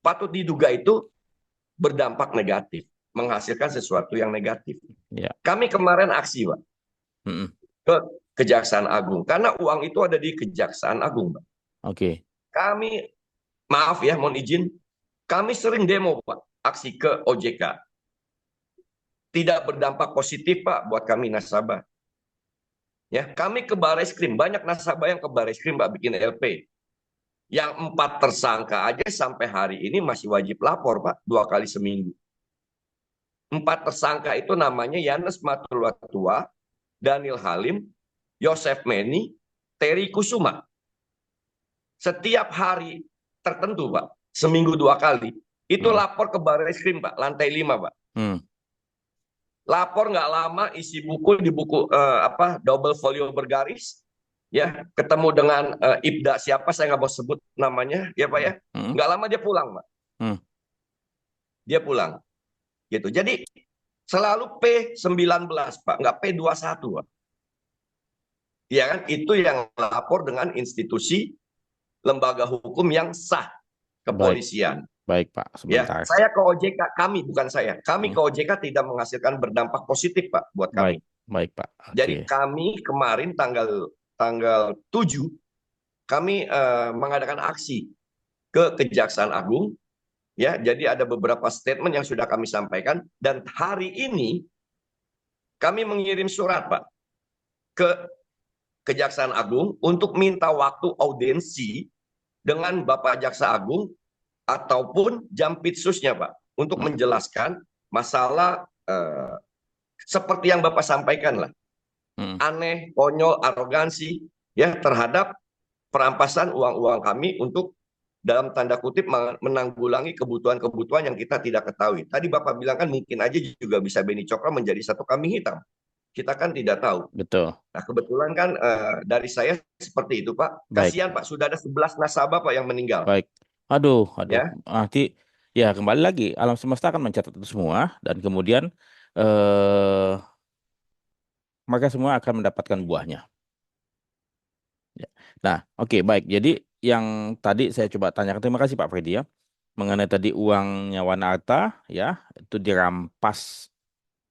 patut diduga itu berdampak negatif, menghasilkan sesuatu yang negatif. ya. Kami kemarin aksi, Pak, Mm-mm. ke Kejaksaan Agung. Karena uang itu ada di Kejaksaan Agung, Pak. Oke. Kami, maaf ya, mohon izin, kami sering demo, Pak, aksi ke OJK. Tidak berdampak positif, Pak, buat kami nasabah. Ya, kami ke Barreskrim, banyak nasabah yang ke Barreskrim, Pak, bikin LP. Yang 4 tersangka aja sampai hari ini masih wajib lapor, Pak, 2 kali seminggu. 4 tersangka itu namanya Yanes Matulwatua, Daniel Halim, Yosef Meni, Terry Kusuma. Setiap hari tertentu, Pak, seminggu 2 kali, itu lapor ke Barreskrim, Pak, lantai 5, Pak. Lapor nggak lama, isi buku di buku double folio bergaris, ya, ketemu dengan Ibda siapa, saya nggak mau sebut namanya, ya Pak ya. Nggak lama dia pulang, Pak. Dia pulang, gitu. Jadi selalu P19, Pak, nggak P21, Pak. Ya kan, itu yang lapor dengan institusi lembaga hukum yang sah, kepolisian. Baik, Pak. Sebentar. Ya, saya ke OJK, kami bukan saya. Kami ke OJK tidak menghasilkan berdampak positif, Pak, buat kami. Baik, Pak. Okay. Jadi kami kemarin tanggal 7 kami mengadakan aksi ke Kejaksaan Agung. Ya, jadi ada beberapa statement yang sudah kami sampaikan dan hari ini kami mengirim surat, Pak, ke Kejaksaan Agung untuk minta waktu audiensi dengan Bapak Jaksa Agung ataupun Jampitsusnya, Pak, untuk menjelaskan masalah seperti yang Bapak sampaikan lah. Aneh, konyol, arogansi ya terhadap perampasan uang-uang kami untuk dalam tanda kutip menanggulangi kebutuhan-kebutuhan yang kita tidak ketahui. Tadi Bapak bilang kan mungkin aja juga bisa Beni Cokro menjadi satu kambing hitam. Kita kan tidak tahu. Betul. Nah, kebetulan kan dari saya seperti itu, Pak. Kasihan, Pak, sudah ada 11 nasabah, Pak, yang meninggal. Baik. Aduh. Ya? Nanti ya kembali lagi alam semesta akan mencatat itu semua dan kemudian maka semua akan mendapatkan buahnya. Ya. Nah, oke, baik. Jadi yang tadi saya coba tanyakan, terima kasih Pak Freddy ya, mengenai tadi uangnya Wana Arta ya itu dirampas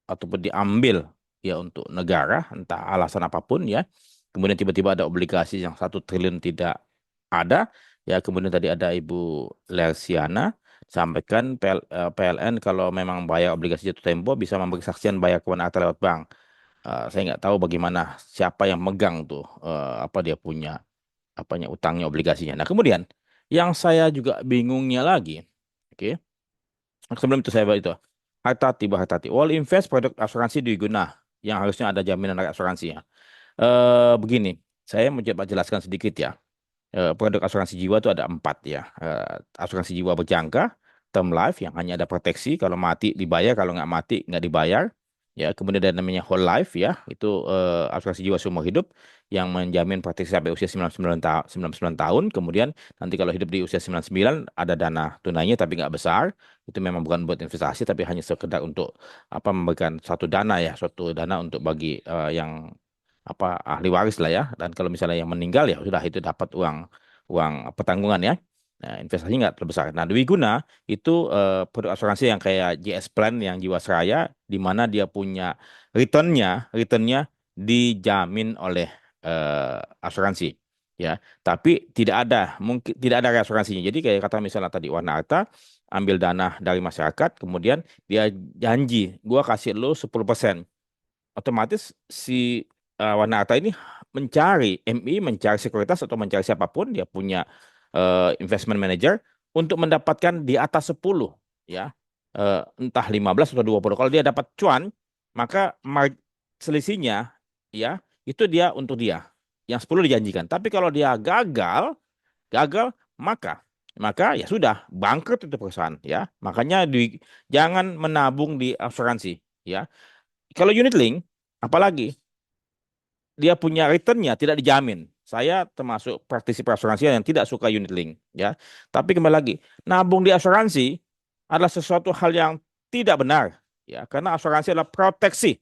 ataupun diambil ya untuk negara, entah alasan apapun ya. Kemudian tiba-tiba ada obligasi yang 1 triliun tidak ada ya. Kemudian tadi ada Ibu Lersiana sampaikan PLN kalau memang bayar obligasi jatuh tempo bisa memberi kesaksian bayar ke Wana Arta lewat bank. Saya nggak tahu bagaimana siapa yang megang tuh apa dia punya utangnya obligasinya. Nah kemudian yang saya juga bingungnya lagi, oke. Sebelum itu saya bahas itu hati-hati, Wall Invest produk asuransi Dwiguna yang harusnya ada jaminan dari asuransinya. Begini, saya mau coba jelaskan sedikit ya. Produk asuransi jiwa itu ada 4 ya. Asuransi jiwa berjangka, term life yang hanya ada proteksi, kalau mati dibayar, kalau nggak mati nggak dibayar. Ya, kemudian ada namanya whole life ya, itu asuransi jiwa seumur hidup yang menjamin proteksi sampai usia 99 tahun. Kemudian nanti kalau hidup di usia 99 ada dana tunainya tapi nggak besar. Itu memang bukan buat investasi tapi hanya sekedar untuk memberikan suatu dana ya, suatu dana untuk bagi yang ahli waris lah ya. Dan kalau misalnya yang meninggal ya sudah itu dapat uang uang pertanggungan ya. Nah, investasinya nggak terlalu besar. Nah, Dwi Guna itu produk asuransi yang kayak JS Plan yang Jiwasraya, di mana dia punya returnnya dijamin oleh asuransi, ya. Tapi mungkin tidak ada reasuransinya. Jadi kayak kata misalnya tadi Warna Arta ambil dana dari masyarakat, kemudian dia janji, gua kasih lo 10%. Otomatis si Warna Arta ini mencari MI, mencari sekuritas atau mencari siapapun, dia punya investment manager untuk mendapatkan di atas 10 ya. Entah 15 atau 20. Kalau dia dapat cuan, maka selisihnya ya itu dia untuk dia. Yang 10 dijanjikan. Tapi kalau dia gagal maka maka ya sudah bangkrut itu perusahaan ya. Makanya jangan menabung di asuransi ya. Kalau unit link apalagi dia punya returnnya tidak dijamin. Saya termasuk praktisi perasuransian yang tidak suka unit link, ya. Tapi kembali lagi, nabung di asuransi adalah sesuatu hal yang tidak benar, ya. Karena asuransi adalah proteksi,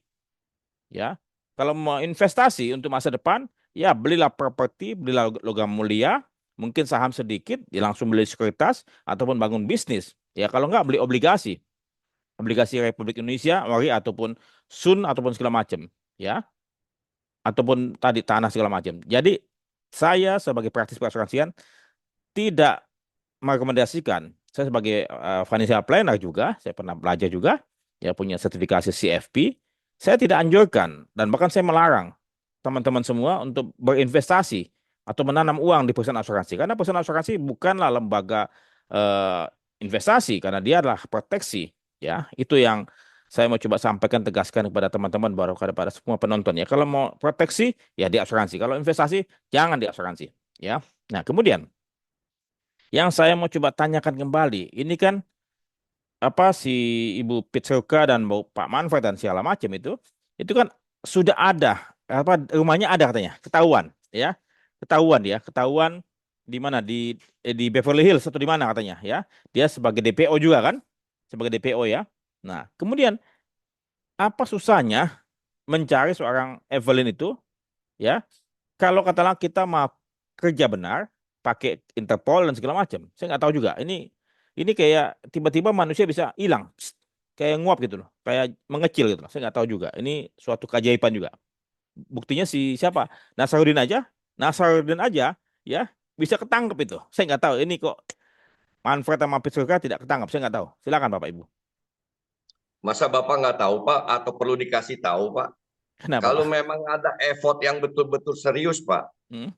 ya. Kalau mau investasi untuk masa depan, ya belilah properti, belilah logam mulia, mungkin saham sedikit, ya langsung beli sekuritas ataupun bangun bisnis. Ya kalau nggak beli obligasi, obligasi Republik Indonesia, Ori ataupun Sun ataupun segala macam, ya ataupun tadi tanah segala macam. Jadi saya sebagai praktis perasuransian tidak merekomendasikan. Saya sebagai financial planner juga, saya pernah belajar juga, ya punya sertifikasi CFP. Saya tidak anjurkan dan bahkan saya melarang teman-teman semua untuk berinvestasi atau menanam uang di perusahaan asuransi. Karena perusahaan asuransi bukanlah lembaga eh, investasi, karena dia adalah proteksi. Ya, itu yang saya mau coba sampaikan, tegaskan kepada teman-teman, baru kepada semua penonton ya. Kalau mau proteksi ya di asuransi. Kalau investasi jangan di asuransi. Ya. Nah kemudian yang saya mau coba tanyakan kembali, ini kan si Ibu Pitsuka dan Pak Manfred dan segala macam itu kan sudah ada rumahnya ada katanya, ketahuan di mana di Beverly Hills atau di mana katanya ya, dia sebagai DPO juga kan, sebagai DPO ya. Nah kemudian apa susahnya mencari seorang Evelyn itu ya, kalau katakanlah kita mau kerja benar pakai Interpol dan segala macam, saya nggak tahu juga. Ini kayak tiba-tiba manusia bisa hilang, kayak nguap gitu loh, kayak mengecil gitu loh. Saya nggak tahu juga. Ini suatu keajaiban juga. Buktinya si siapa? Nasaruddin aja, ya bisa ketangkep itu. Saya nggak tahu. Ini kok Manfred sama Pitsuka tidak ketangkep. Saya nggak tahu. Silakan Bapak Ibu. Masa Bapak nggak tahu, Pak? Atau perlu dikasih tahu, Pak? Kenapa Kalau Pak? memang ada effort yang betul-betul serius, Pak, Hmm?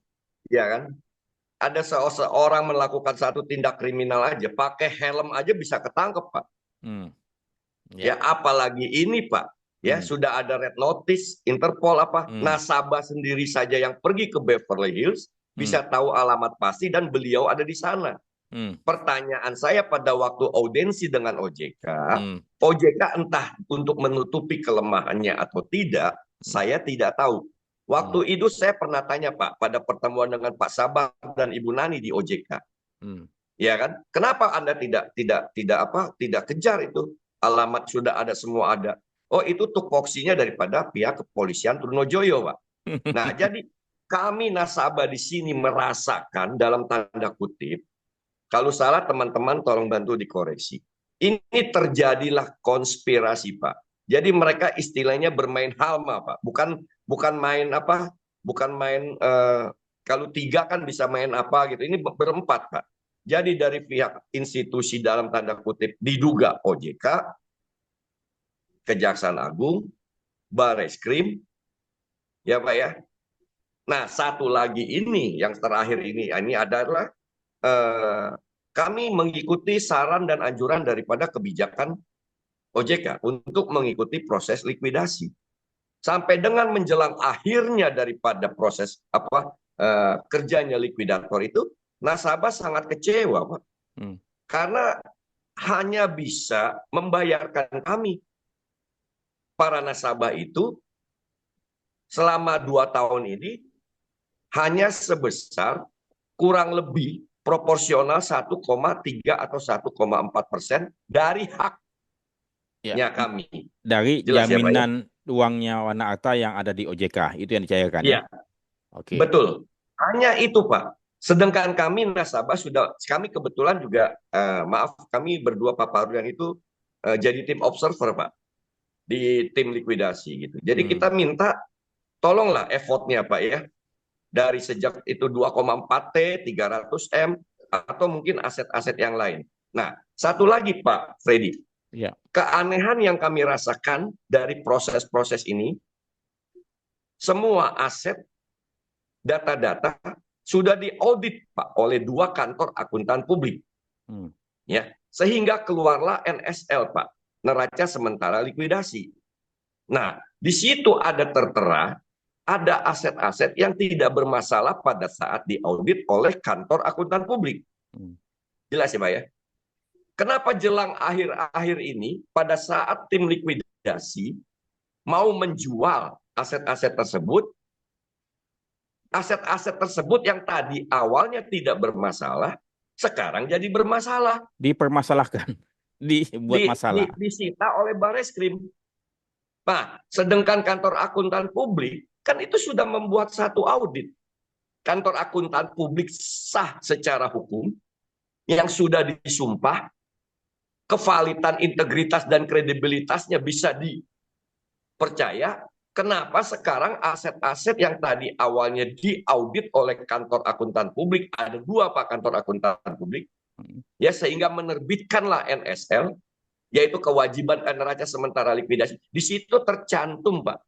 ya kan? Ada seorang melakukan satu tindak kriminal aja, pakai helm aja bisa ketangkep, Pak. Hmm. Ya, Ya. apalagi ini, Pak. Ya, Hmm. sudah ada red notice, Interpol apa? Hmm. Nasabah sendiri saja yang pergi ke Beverly Hills Hmm. bisa tahu alamat pasti dan beliau ada di sana. Hmm. Pertanyaan saya pada waktu audensi dengan OJK, Hmm. OJK entah untuk menutupi kelemahannya atau tidak, saya tidak tahu. Hmm. Waktu itu saya pernah tanya Pak pada pertemuan dengan Pak Sabah dan Ibu Nani di OJK, Hmm. ya kan? Kenapa Anda tidak kejar itu? Alamat sudah ada, semua ada. Oh, itu tupoksinya daripada pihak kepolisian Trunojoyo, Pak. Nah, jadi kami nasabah di sini merasakan dalam tanda kutip, kalau salah teman-teman tolong bantu dikoreksi. Ini terjadilah konspirasi, Pak. Jadi mereka istilahnya bermain halma, Pak. Bukan main apa? Bukan main kalau tiga kan bisa main apa gitu. Ini berempat, Pak. Jadi dari pihak institusi dalam tanda kutip diduga OJK, Kejaksaan Agung, Barreskrim, ya Pak ya. Nah, satu lagi ini yang terakhir ini adalah kami mengikuti saran dan anjuran daripada kebijakan OJK untuk mengikuti proses likuidasi. sampai dengan menjelang akhirnya daripada proses kerjanya likuidator itu, nasabah sangat kecewa, Pak. Hmm. Karena hanya bisa membayarkan kami, para nasabah itu, selama 2 tahun ini hanya sebesar kurang lebih proporsional 1,3 atau 1,4% dari Ya, haknya kami. dari Jelas ya, Pak ya? jaminan uangnya Wana Arta yang ada di OJK itu yang dicairkan ya. Iya, Oke. betul. Hanya itu, Pak. Sedangkan kami nasabah kami kebetulan juga, maaf, kami berdua Pak Parudyan itu jadi tim observer, Pak, di tim likuidasi gitu. Jadi kita minta tolonglah effortnya, Pak ya, dari sejak itu 2,4 T, 300 M, atau mungkin aset-aset yang lain. Nah, satu lagi Pak Freddy, Ya. keanehan yang kami rasakan dari proses-proses ini, semua aset, data-data sudah diaudit Pak oleh 2 kantor akuntan publik. Ya, sehingga keluarlah NSL Pak, neraca sementara likuidasi. Nah, di situ ada tertera ada aset-aset yang tidak bermasalah pada saat diaudit oleh kantor akuntan publik. Jelas ya Pak ya? Kenapa jelang akhir-akhir ini pada saat tim likuidasi mau menjual aset-aset tersebut yang tadi awalnya tidak bermasalah, sekarang jadi bermasalah. Dipermasalahkan, dibuat masalah. Disita oleh Bareskrim. Nah, sedangkan kantor akuntan publik kan itu sudah membuat satu audit. Kantor akuntan publik sah secara hukum yang sudah disumpah, kevalitan, integritas, dan kredibilitasnya bisa dipercaya. Kenapa sekarang aset-aset yang tadi awalnya diaudit oleh kantor akuntan publik, ada 2 Pak kantor akuntan publik, ya, sehingga menerbitkanlah NSL, yaitu kewajiban neraca sementara likuidasi. Di situ tercantum Pak,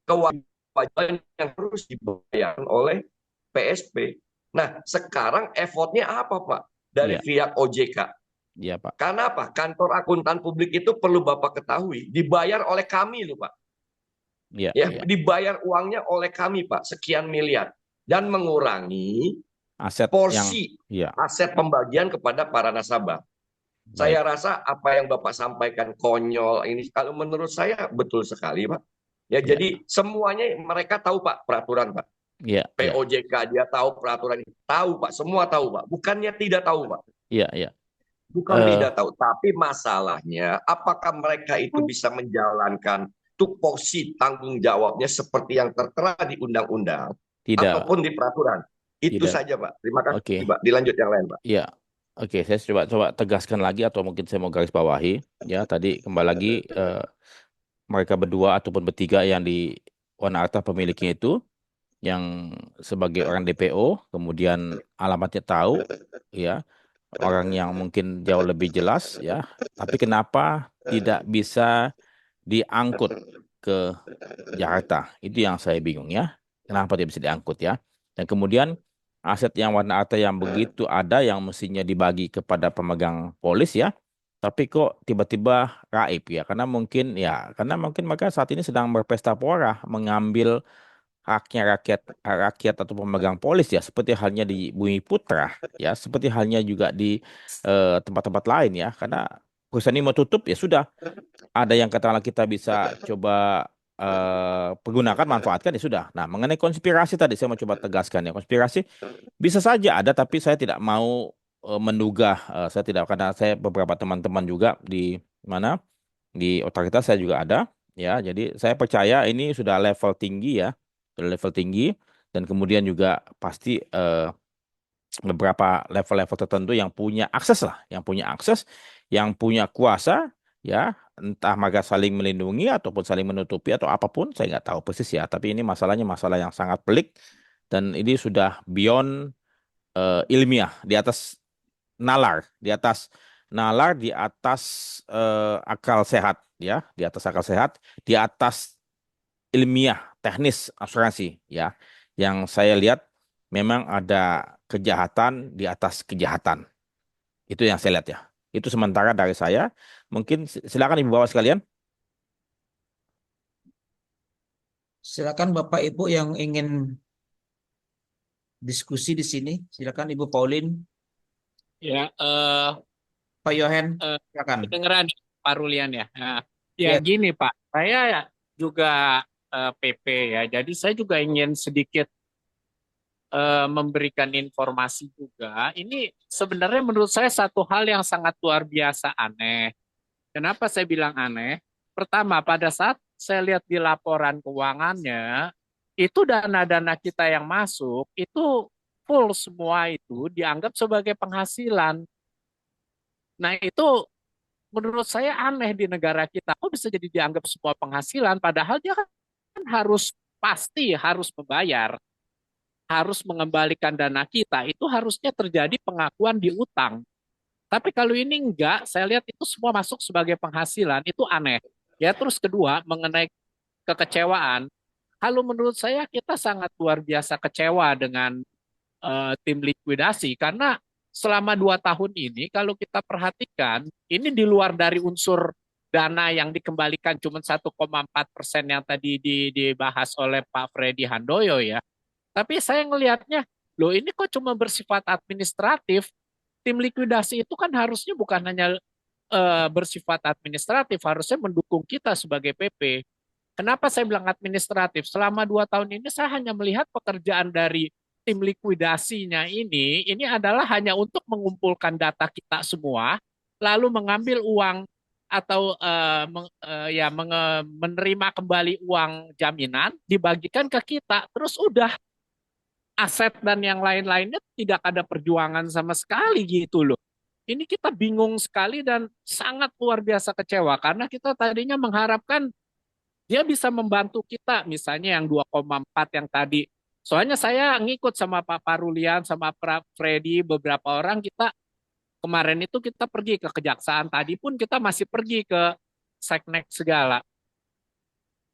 kewajiban yang harus dibayar oleh PSP. Nah, sekarang effortnya apa Pak dari pihak OJK? Iya Pak. Karena apa? Kantor akuntan publik itu perlu Bapak ketahui, dibayar oleh kami loh Pak. Ya, dibayar uangnya oleh kami Pak, sekian miliar, dan mengurangi aset porsi yang, aset pembagian kepada para nasabah. Saya rasa apa yang Bapak sampaikan konyol ini, kalau menurut saya betul sekali Pak. Ya, jadi semuanya mereka tahu Pak peraturan Pak. POJK dia tahu peraturan, tahu Pak, semua tahu Pak. Bukannya tidak tahu Pak. Iya. Bukan tidak tahu, tapi masalahnya apakah mereka itu bisa menjalankan tupoksi tanggung jawabnya seperti yang tertera di undang-undang ataupun di peraturan. Itu saja Pak. Terima kasih Pak. Dilanjut yang lain Pak. Iya. Oke, saya coba tegaskan lagi atau mungkin saya mau garis bawahi ya, tadi kembali lagi mereka berdua ataupun bertiga yang di Wana Arta pemiliknya itu yang sebagai orang DPO, kemudian alamatnya tahu ya, orang yang mungkin jauh lebih jelas ya, tapi kenapa tidak bisa diangkut ke Jakarta? Itu yang saya bingung ya. Kenapa tidak bisa diangkut ya? Dan kemudian aset yang Wana Arta yang begitu ada yang mestinya dibagi kepada pemegang polis ya, tapi kok tiba-tiba raib ya? Karena mungkin mereka saat ini sedang berpesta pora mengambil haknya rakyat atau pemegang polis ya, seperti halnya di Bumi Putra ya, seperti halnya juga di tempat-tempat lain ya. Karena perusahaan ini mau tutup ya sudah, ada yang katakanlah kita bisa coba pergunakan, manfaatkan ya sudah. Nah, mengenai konspirasi tadi saya mau coba tegaskan ya, konspirasi bisa saja ada, tapi saya tidak mau menduga, saya tidak, karena saya beberapa teman-teman juga di mana di otoritas saya juga ada ya, jadi saya percaya ini sudah level tinggi ya, sudah level tinggi, dan kemudian juga pasti beberapa level-level tertentu yang punya akses lah, yang punya kuasa ya, entah mereka saling melindungi ataupun saling menutupi atau apapun, saya nggak tahu persis ya, tapi ini masalahnya masalah yang sangat pelik dan ini sudah beyond ilmiah, di atas nalar, di atas akal sehat ya, di atas akal sehat, di atas ilmiah, teknis asuransi ya. Yang saya lihat memang ada kejahatan di atas kejahatan. Itu yang saya lihat ya. Itu sementara dari saya. Mungkin silakan Ibu Bapak sekalian. Silakan Bapak Ibu yang ingin diskusi di sini. Silakan Ibu Pauline, Ya, Pak Yohen, silakan. kedengeran Pak Rulian ya. Nah, ya Ya, gini Pak, saya juga PP ya, jadi saya juga ingin sedikit memberikan informasi juga. Ini sebenarnya menurut saya satu hal yang sangat luar biasa aneh. Kenapa saya bilang aneh? Pertama, pada saat saya lihat di laporan keuangannya, itu dana-dana kita yang masuk, itu full semua itu dianggap sebagai penghasilan. Nah, itu menurut saya aneh di negara kita. Kok bisa jadi dianggap semua penghasilan, padahal dia kan harus pasti harus membayar, harus mengembalikan dana kita. Itu harusnya terjadi pengakuan di utang. Tapi kalau ini enggak, saya lihat itu semua masuk sebagai penghasilan, itu aneh. Ya, terus kedua, mengenai kekecewaan, kalau menurut saya kita sangat luar biasa kecewa dengan tim likuidasi karena selama 2 tahun ini kalau kita perhatikan ini di luar dari unsur dana yang dikembalikan cuma 1,4% yang tadi dibahas oleh Pak Freddy Handoyo ya. Tapi saya ngelihatnya, loh ini kok cuma bersifat administratif. Tim likuidasi itu kan harusnya bukan hanya bersifat administratif, harusnya mendukung kita sebagai PP. Kenapa saya bilang administratif? Selama 2 tahun ini saya hanya melihat pekerjaan dari tim likuidasinya ini adalah hanya untuk mengumpulkan data kita semua, lalu mengambil uang atau menerima kembali uang jaminan, dibagikan ke kita, terus udah aset dan yang lain-lainnya tidak ada perjuangan sama sekali gitu loh. Ini kita bingung sekali dan sangat luar biasa kecewa karena kita tadinya mengharapkan dia bisa membantu kita, misalnya yang 2,4 yang tadi. Soalnya saya ngikut sama Pak Parulian, sama Pak Freddy, beberapa orang kita kemarin itu kita pergi ke kejaksaan. Tadi pun kita masih pergi ke seknek segala.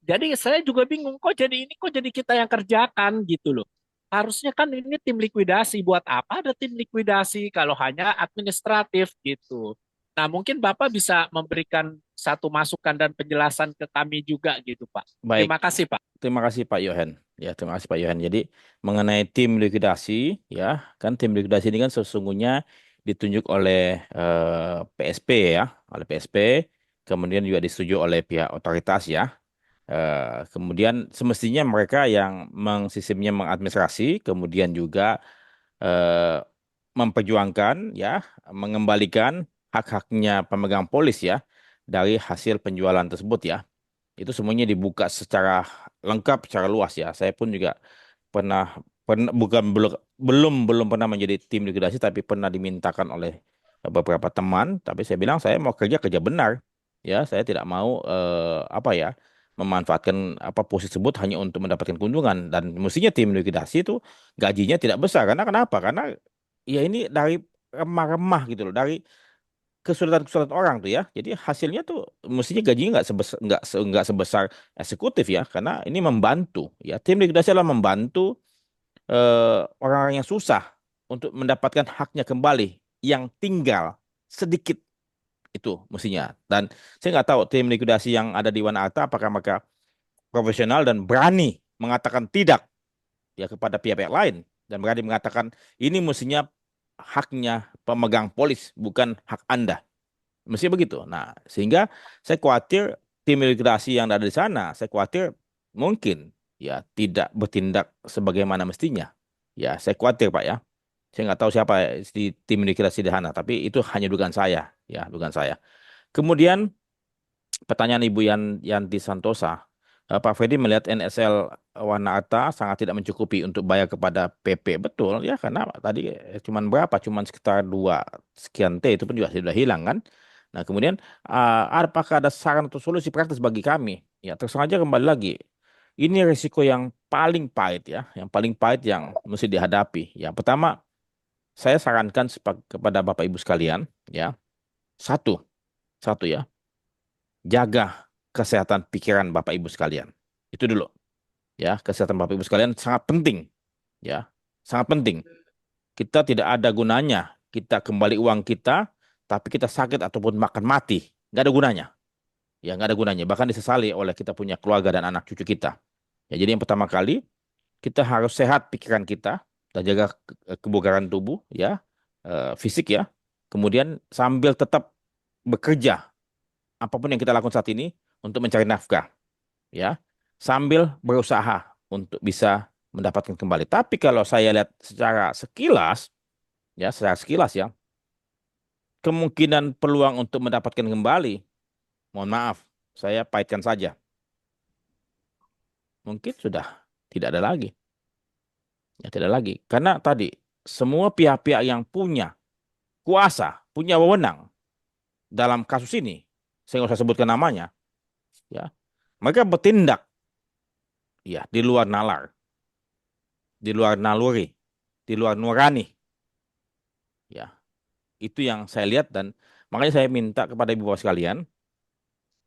Jadi saya juga bingung, kok jadi kita yang kerjakan gitu loh. Harusnya kan ini tim likuidasi, buat apa ada tim likuidasi kalau hanya administratif gitu. Nah, mungkin Bapak bisa memberikan satu masukan dan penjelasan ke kami juga gitu, Pak. Baik, Terima kasih, Pak. terima kasih Pak Yohen. Ya, terima kasih Pak Yohen. Jadi mengenai tim likuidasi, ya kan tim likuidasi ini kan sesungguhnya ditunjuk oleh PSP ya, oleh PSP, kemudian juga disetujui oleh pihak otoritas ya. Kemudian semestinya mereka yang sistemnya mengadministrasi, kemudian juga eh, memperjuangkan ya, mengembalikan hak-haknya pemegang polis ya dari hasil penjualan tersebut ya. Itu semuanya dibuka secara lengkap, secara luas ya. Saya pun juga pernah pernah bukan belum pernah menjadi tim likuidasi, tapi pernah dimintakan oleh beberapa teman. Tapi saya bilang saya mau kerja kerja benar, ya. Saya tidak mau apa ya memanfaatkan apa posisi tersebut hanya untuk mendapatkan keuntungan. Dan mestinya tim likuidasi itu gajinya tidak besar. Karena kenapa? Karena ya ini dari remah-remah gitu loh, dari kesulitan-kesulitan orang tuh ya. Jadi hasilnya tuh mestinya gajinya nggak sebesar eksekutif ya, karena ini membantu ya. Tim likuidasi adalah membantu orang-orang yang susah untuk mendapatkan haknya kembali yang tinggal sedikit itu mestinya. Dan saya nggak tahu tim likuidasi yang ada di Wana Arta apakah mereka profesional dan berani mengatakan tidak ya kepada pihak-pihak lain dan berani mengatakan ini mestinya haknya pemegang polis bukan hak Anda. Mesti begitu. Nah, sehingga saya khawatir tim likuidasi yang ada di sana, saya khawatir mungkin ya tidak bertindak sebagaimana mestinya. Ya, saya khawatir Pak ya. Saya nggak tahu siapa di tim likuidasi di sana, tapi itu hanya dugaan saya, ya, dugaan saya. Kemudian pertanyaan Ibu Yanti Santosa, Pak Freddy melihat NSL Wana Arta sangat tidak mencukupi untuk bayar kepada PP. Betul ya, karena tadi cuman berapa? Cuman sekitar 2 sekian T, itu pun juga sudah hilang kan. Nah, kemudian apakah ada saran atau solusi praktis bagi kami? Ya, terus aja kembali lagi. Ini risiko yang paling pahit ya, yang paling pahit yang mesti dihadapi. Yang pertama, saya sarankan kepada Bapak Ibu sekalian, ya, satu, satu ya, jaga kesehatan pikiran Bapak Ibu sekalian. Itu dulu, ya, kesehatan Bapak Ibu sekalian sangat penting, ya, sangat penting. Kita tidak ada gunanya kita kembali uang kita, tapi kita sakit ataupun makan mati, nggak ada gunanya. Ya, nggak ada gunanya. Bahkan disesali oleh kita punya keluarga dan anak cucu kita. Ya, jadi yang pertama kali kita harus sehat pikiran kita dan jaga kebugaran tubuh ya, fisik ya. Kemudian sambil tetap bekerja apapun yang kita lakukan saat ini untuk mencari nafkah ya, sambil berusaha untuk bisa mendapatkan kembali. Tapi kalau saya lihat secara sekilas ya, kemungkinan peluang untuk mendapatkan kembali, mohon maaf, saya pahitkan saja. Mungkin sudah tidak ada lagi. Ya, tidak lagi. Karena tadi semua pihak-pihak yang punya kuasa, punya wewenang dalam kasus ini, saya nggak usah sebutkan namanya, ya, mereka bertindak ya di luar nalar, di luar naluri, di luar nurani, ya. Itu yang saya lihat dan makanya saya minta kepada ibu bapak sekalian,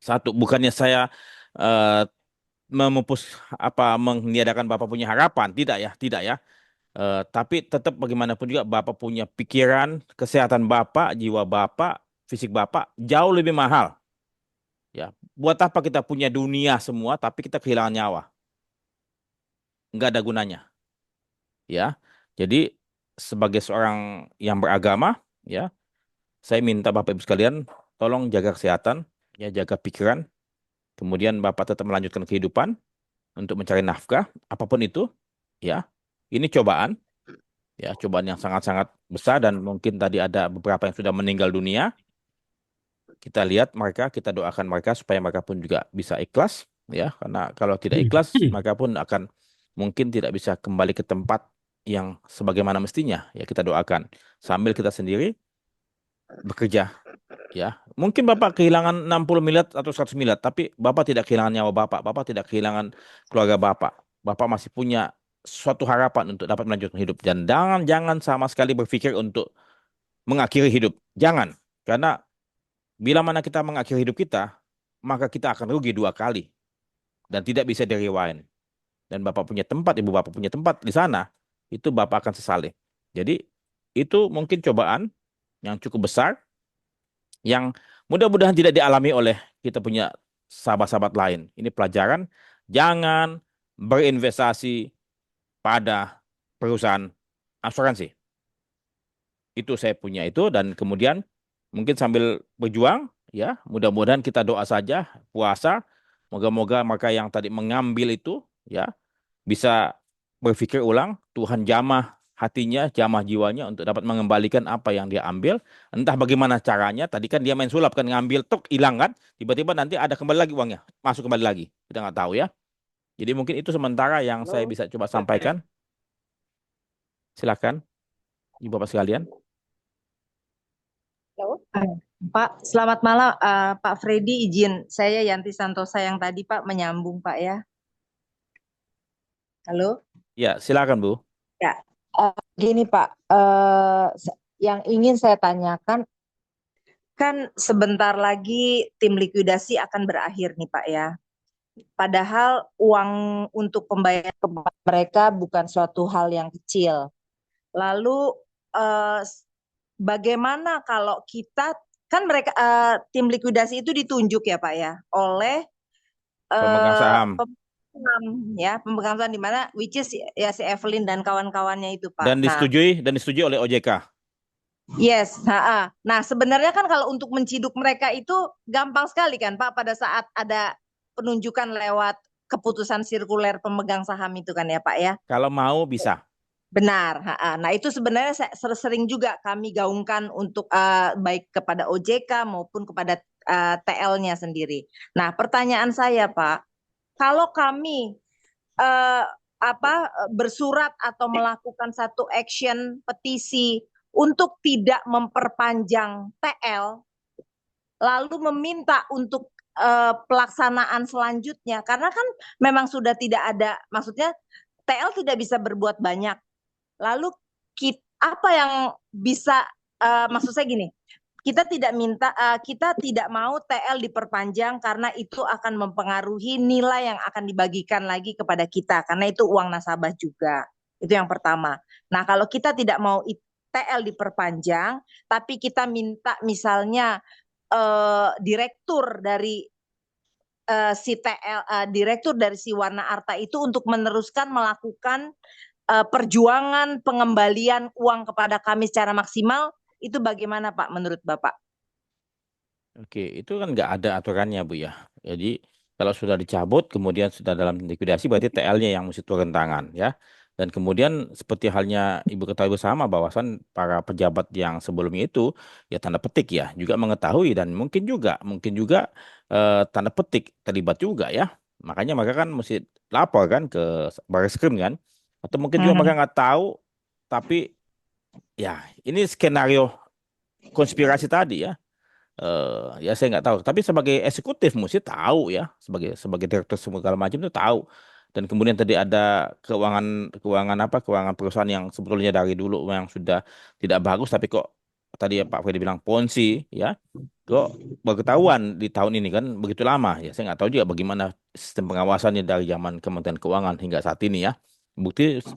satu, bukannya saya eh, memupus apa meniadakan bapak punya harapan, tidak ya, tidak ya. Tapi tetap bagaimanapun juga bapak punya pikiran, kesehatan bapak, jiwa bapak, fisik bapak jauh lebih mahal. Ya, buat apa kita punya dunia semua tapi kita kehilangan nyawa? Nggak ada gunanya. Ya, jadi sebagai seorang yang beragama, ya, saya minta bapak ibu sekalian tolong jaga kesehatan, ya, jaga pikiran. Kemudian bapak tetap melanjutkan kehidupan untuk mencari nafkah, apapun itu. Ya, ini cobaan, ya, cobaan yang sangat-sangat besar dan mungkin tadi ada beberapa yang sudah meninggal dunia. Kita lihat mereka, kita doakan mereka supaya mereka pun juga bisa ikhlas, ya, karena kalau tidak ikhlas mereka pun akan mungkin tidak bisa kembali ke tempat yang sebagaimana mestinya. Ya, kita doakan sambil kita sendiri bekerja, ya. Mungkin Bapak kehilangan 60 miliar atau 100 miliar, tapi Bapak tidak kehilangan nyawa Bapak, Bapak tidak kehilangan keluarga Bapak. Bapak masih punya suatu harapan untuk dapat melanjutkan hidup dan jangan sama sekali berpikir untuk mengakhiri hidup. Jangan, karena bila mana kita mengakhiri hidup kita, maka kita akan rugi dua kali dan tidak bisa di-rewind. Dan Bapak punya tempat, Ibu Bapak punya tempat di sana, itu Bapak akan sesali. Jadi itu mungkin cobaan yang cukup besar, yang mudah-mudahan tidak dialami oleh kita punya sahabat-sahabat lain. Ini pelajaran, jangan berinvestasi pada perusahaan asuransi. Itu saya punya itu dan kemudian mungkin sambil berjuang ya mudah-mudahan kita doa saja puasa moga-moga mereka yang tadi mengambil itu ya bisa berpikir ulang Tuhan jamah hatinya jamah jiwanya untuk dapat mengembalikan apa yang dia ambil entah bagaimana caranya tadi kan dia main sulap kan ngambil tok hilang kan tiba-tiba nanti ada kembali lagi uangnya masuk kembali lagi kita nggak tahu ya jadi mungkin itu sementara yang saya bisa coba sampaikan silakan ibu bapak sekalian. Halo. Pak, selamat malam. Pak Freddy, izin saya Yanti Santosa yang tadi Pak menyambung Pak ya. Halo. Ya silakan Bu. Ya, gini Pak, yang ingin saya tanyakan kan sebentar lagi tim likuidasi akan berakhir nih Pak ya. Padahal uang untuk pembayaran kepada mereka bukan suatu hal yang kecil. Lalu eh, bagaimana kalau kita kan mereka tim likuidasi itu ditunjuk ya Pak ya oleh Pemegang saham pemegang saham ya pemegang saham di mana which is ya si Evelyn dan kawan-kawannya itu Pak. dan disetujui oleh OJK. Yes, nah sebenarnya kan kalau untuk menciduk mereka itu gampang sekali kan Pak pada saat ada penunjukan lewat keputusan sirkuler pemegang saham itu kan ya Pak ya. Kalau mau bisa. Benar. Nah itu sebenarnya sering juga kami gaungkan untuk baik kepada OJK maupun kepada TL-nya sendiri. Nah pertanyaan saya Pak, kalau kami eh, bersurat atau melakukan satu action petisi untuk tidak memperpanjang TL, lalu meminta untuk pelaksanaan selanjutnya, karena kan memang sudah tidak ada, maksudnya TL tidak bisa berbuat banyak. Lalu apa yang bisa, maksud saya gini, kita tidak mau TL diperpanjang karena itu akan mempengaruhi nilai yang akan dibagikan lagi kepada kita karena itu uang nasabah juga. Itu yang pertama. Nah, kalau kita tidak mau TL diperpanjang, tapi kita minta misalnya direktur dari si TL direktur dari si Warna Arta itu untuk meneruskan melakukan perjuangan pengembalian uang kepada kami secara maksimal, itu bagaimana Pak menurut Bapak? Oke, itu kan nggak ada aturannya, Bu ya. Jadi kalau sudah dicabut, kemudian sudah dalam likuidasi, berarti TL-nya yang mesti turun tangan, ya. Dan kemudian seperti halnya Ibu ketahui bersama, bahwasan para pejabat yang sebelumnya itu, ya tanda petik ya, juga mengetahui dan mungkin juga tanda petik terlibat juga ya. Makanya mereka kan mesti lapor kan ke Barreskrim kan, atau mungkin juga mereka nggak tahu, tapi ya ini skenario konspirasi tadi ya. Ya saya nggak tahu. Tapi sebagai eksekutif mesti tahu ya, sebagai direktur segala macam itu tahu. Dan kemudian tadi ada keuangan perusahaan yang sebetulnya dari dulu yang sudah tidak bagus, tapi kok tadi ya Pak Freddy bilang ponzi ya, kok baru ketahuan di tahun ini kan begitu lama ya. Saya nggak tahu juga bagaimana sistem pengawasannya dari zaman Kementerian Keuangan hingga saat ini ya.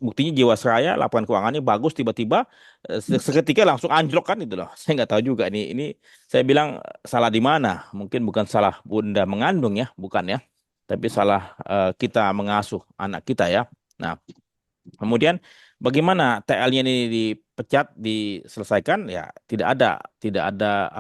Buktinya Jiwasraya laporan keuangannya bagus, tiba-tiba seketika langsung anjlok kan itu loh. Saya nggak tahu juga ini saya bilang salah di mana? Mungkin bukan salah bunda mengandung ya, bukan ya. Tapi salah kita mengasuh anak kita ya. Nah, kemudian bagaimana TL-nya ini dipecat, diselesaikan? Ya, tidak ada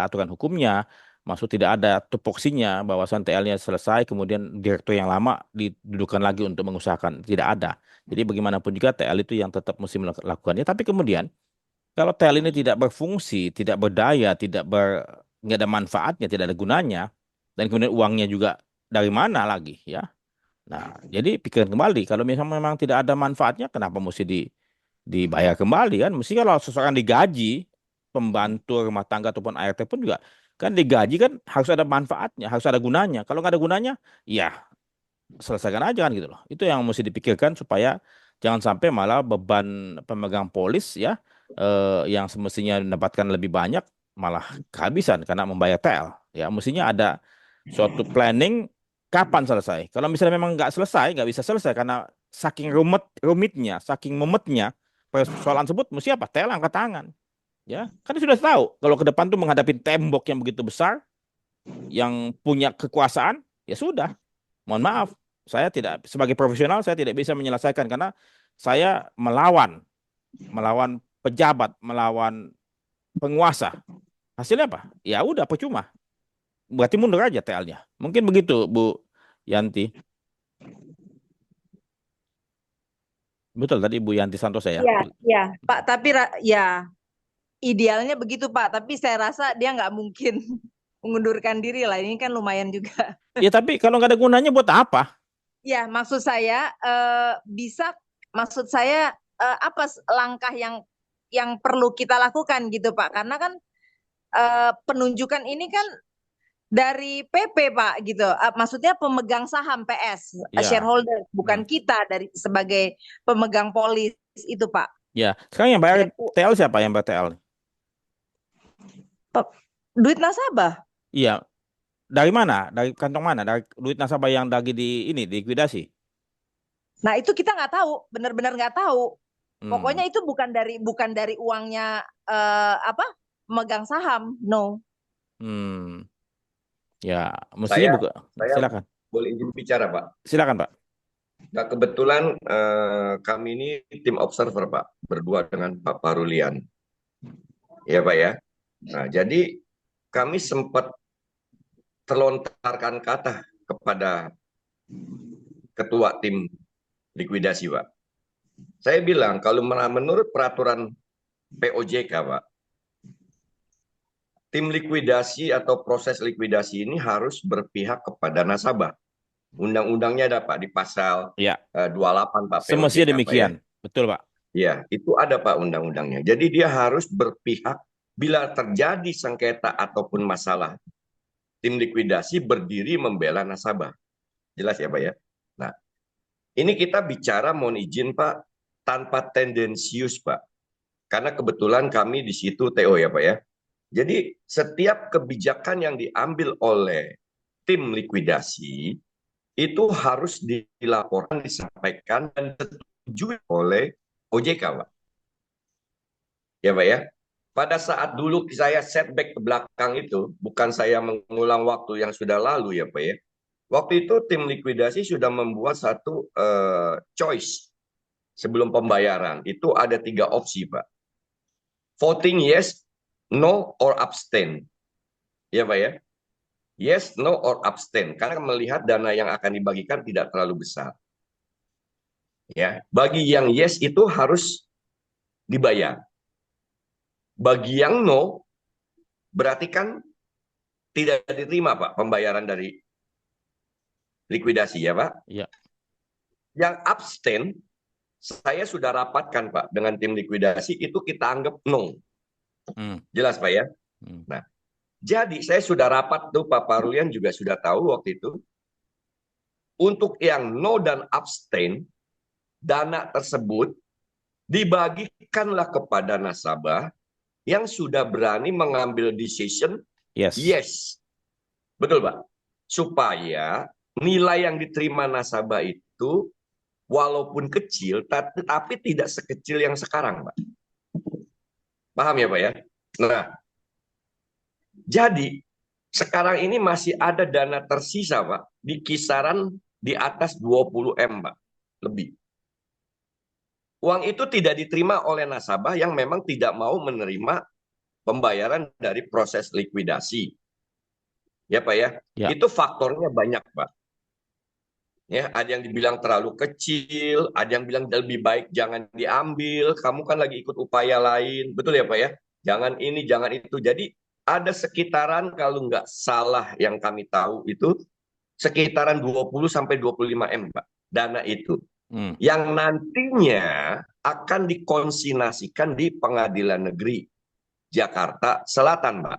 aturan hukumnya. Maksud tidak ada tupoksinya bahwasan TL-nya selesai, kemudian direktur yang lama didudukan lagi untuk mengusahakan. Tidak ada. Jadi bagaimanapun juga TL itu yang tetap mesti melakukannya. Tapi kemudian kalau tel ini tidak berfungsi, tidak berdaya, nggak ada manfaatnya, tidak ada gunanya, dan kemudian uangnya juga dari mana lagi, ya? Nah, jadi pikiran kembali, kalau misalnya memang tidak ada manfaatnya, kenapa mesti dibayar kembali kan? Mesti kalau seseorang digaji, pembantu rumah tangga ataupun ART pun juga kan digaji kan harus ada manfaatnya, harus ada gunanya. Kalau nggak ada gunanya, ya selesaikan aja kan gitu loh. Itu yang mesti dipikirkan supaya jangan sampai malah beban pemegang polis ya yang semestinya mendapatkan lebih banyak malah kehabisan karena membayar TL. Ya, mestinya ada suatu planning kapan selesai. Kalau misalnya memang nggak selesai, nggak bisa selesai karena saking rumitnya, saking memetnya persoalan tersebut, mesti apa? TL angkat tangan. Ya, kan dia sudah tahu kalau ke depan tuh menghadapi tembok yang begitu besar, yang punya kekuasaan, ya sudah. Mohon maaf, saya tidak sebagai profesional saya tidak bisa menyelesaikan karena saya melawan pejabat, melawan penguasa. Hasilnya apa? Ya udah percuma. Berarti mundur aja TL-nya. Mungkin begitu, Bu Yanti. Betul tadi Bu Yanti Santosa ya. Ya, ya, Pak. Tapi ya idealnya begitu Pak. Tapi saya rasa dia nggak mungkin mengundurkan diri lah. Ini kan lumayan juga. Ya tapi kalau nggak ada gunanya buat apa? Ya, maksud saya maksud saya apa langkah yang perlu kita lakukan gitu Pak? Karena kan penunjukan ini kan dari PP Pak gitu. Maksudnya pemegang saham PS, Ya. shareholder, bukan kita dari sebagai pemegang polis itu Pak. Ya, sekarang yang bayar TL siapa yang bayar TL? Duit nasabah. Iya, dari mana? Dari kantong mana? Dari duit nasabah yang lagi di ini likuidasi. Nah itu kita nggak tahu, benar-benar nggak tahu. Pokoknya Hmm. itu bukan dari uangnya megang saham, no. Ya, mestinya buka. Saya Silakan. boleh izin bicara, Pak. Silakan, Pak. Nah, kebetulan kami ini tim observer, Pak, berdua dengan Pak Parulian. Ya, Pak ya. Nah, jadi kami sempat terlontarkan kata kepada ketua tim likuidasi, Pak. Saya bilang kalau menurut peraturan POJK, Pak, tim likuidasi atau proses likuidasi ini harus berpihak kepada nasabah. Undang-undangnya ada Pak di pasal Ya, 28 Pak POJK, semestinya Pak, ya. demikian. Betul, Pak. Ya, itu ada Pak undang-undangnya. Jadi dia harus berpihak bila terjadi sengketa ataupun masalah. Tim likuidasi berdiri membela nasabah. Jelas ya Pak ya? Nah, ini kita bicara mohon izin Pak, tanpa tendensius Pak. Karena kebetulan kami di situ TO ya Pak ya. Jadi setiap kebijakan yang diambil oleh tim likuidasi itu harus dilaporkan, disampaikan, dan disetujui oleh OJK Pak. Ya Pak ya. Pada saat dulu saya setback ke belakang itu, bukan saya mengulang waktu yang sudah lalu ya Pak ya. Waktu itu tim likuidasi sudah membuat satu choice sebelum pembayaran. Itu ada 3 opsi, Pak. Voting yes, no, or abstain. Ya, Pak ya? Yes, no, or abstain. Karena melihat dana yang akan dibagikan tidak terlalu besar. Ya, bagi yang yes itu harus dibayar. Bagi yang no, berarti kan tidak diterima, Pak, pembayaran dari likuidasi, ya, Pak. Ya. Yang abstain, saya sudah rapatkan, Pak, dengan tim likuidasi, itu kita anggap no. Jelas, Pak, ya? Nah, jadi saya sudah rapat tuh, Pak Parulian juga sudah tahu waktu itu. Untuk yang no dan abstain, dana tersebut dibagikanlah kepada nasabah yang sudah berani mengambil decision Yes. yes. Betul, Pak. Supaya nilai yang diterima nasabah itu walaupun kecil, tapi tidak sekecil yang sekarang, Pak. Paham ya, Pak ya? Nah, jadi sekarang ini masih ada dana tersisa, Pak, di kisaran di atas 20 M, Pak. Lebih. Uang itu tidak diterima oleh nasabah yang memang tidak mau menerima pembayaran dari proses likuidasi. Ya, Pak ya? Ya. Itu faktornya banyak, Pak. Ya, ada yang dibilang terlalu kecil, ada yang bilang lebih baik jangan diambil, kamu kan lagi ikut upaya lain. Betul ya, Pak ya? Jangan ini, jangan itu. Jadi ada sekitaran, kalau nggak salah yang kami tahu itu sekitaran 20 sampai 25 M, Pak, dana itu. Yang nantinya akan dikonsignasikan di Pengadilan Negeri Jakarta Selatan, Pak.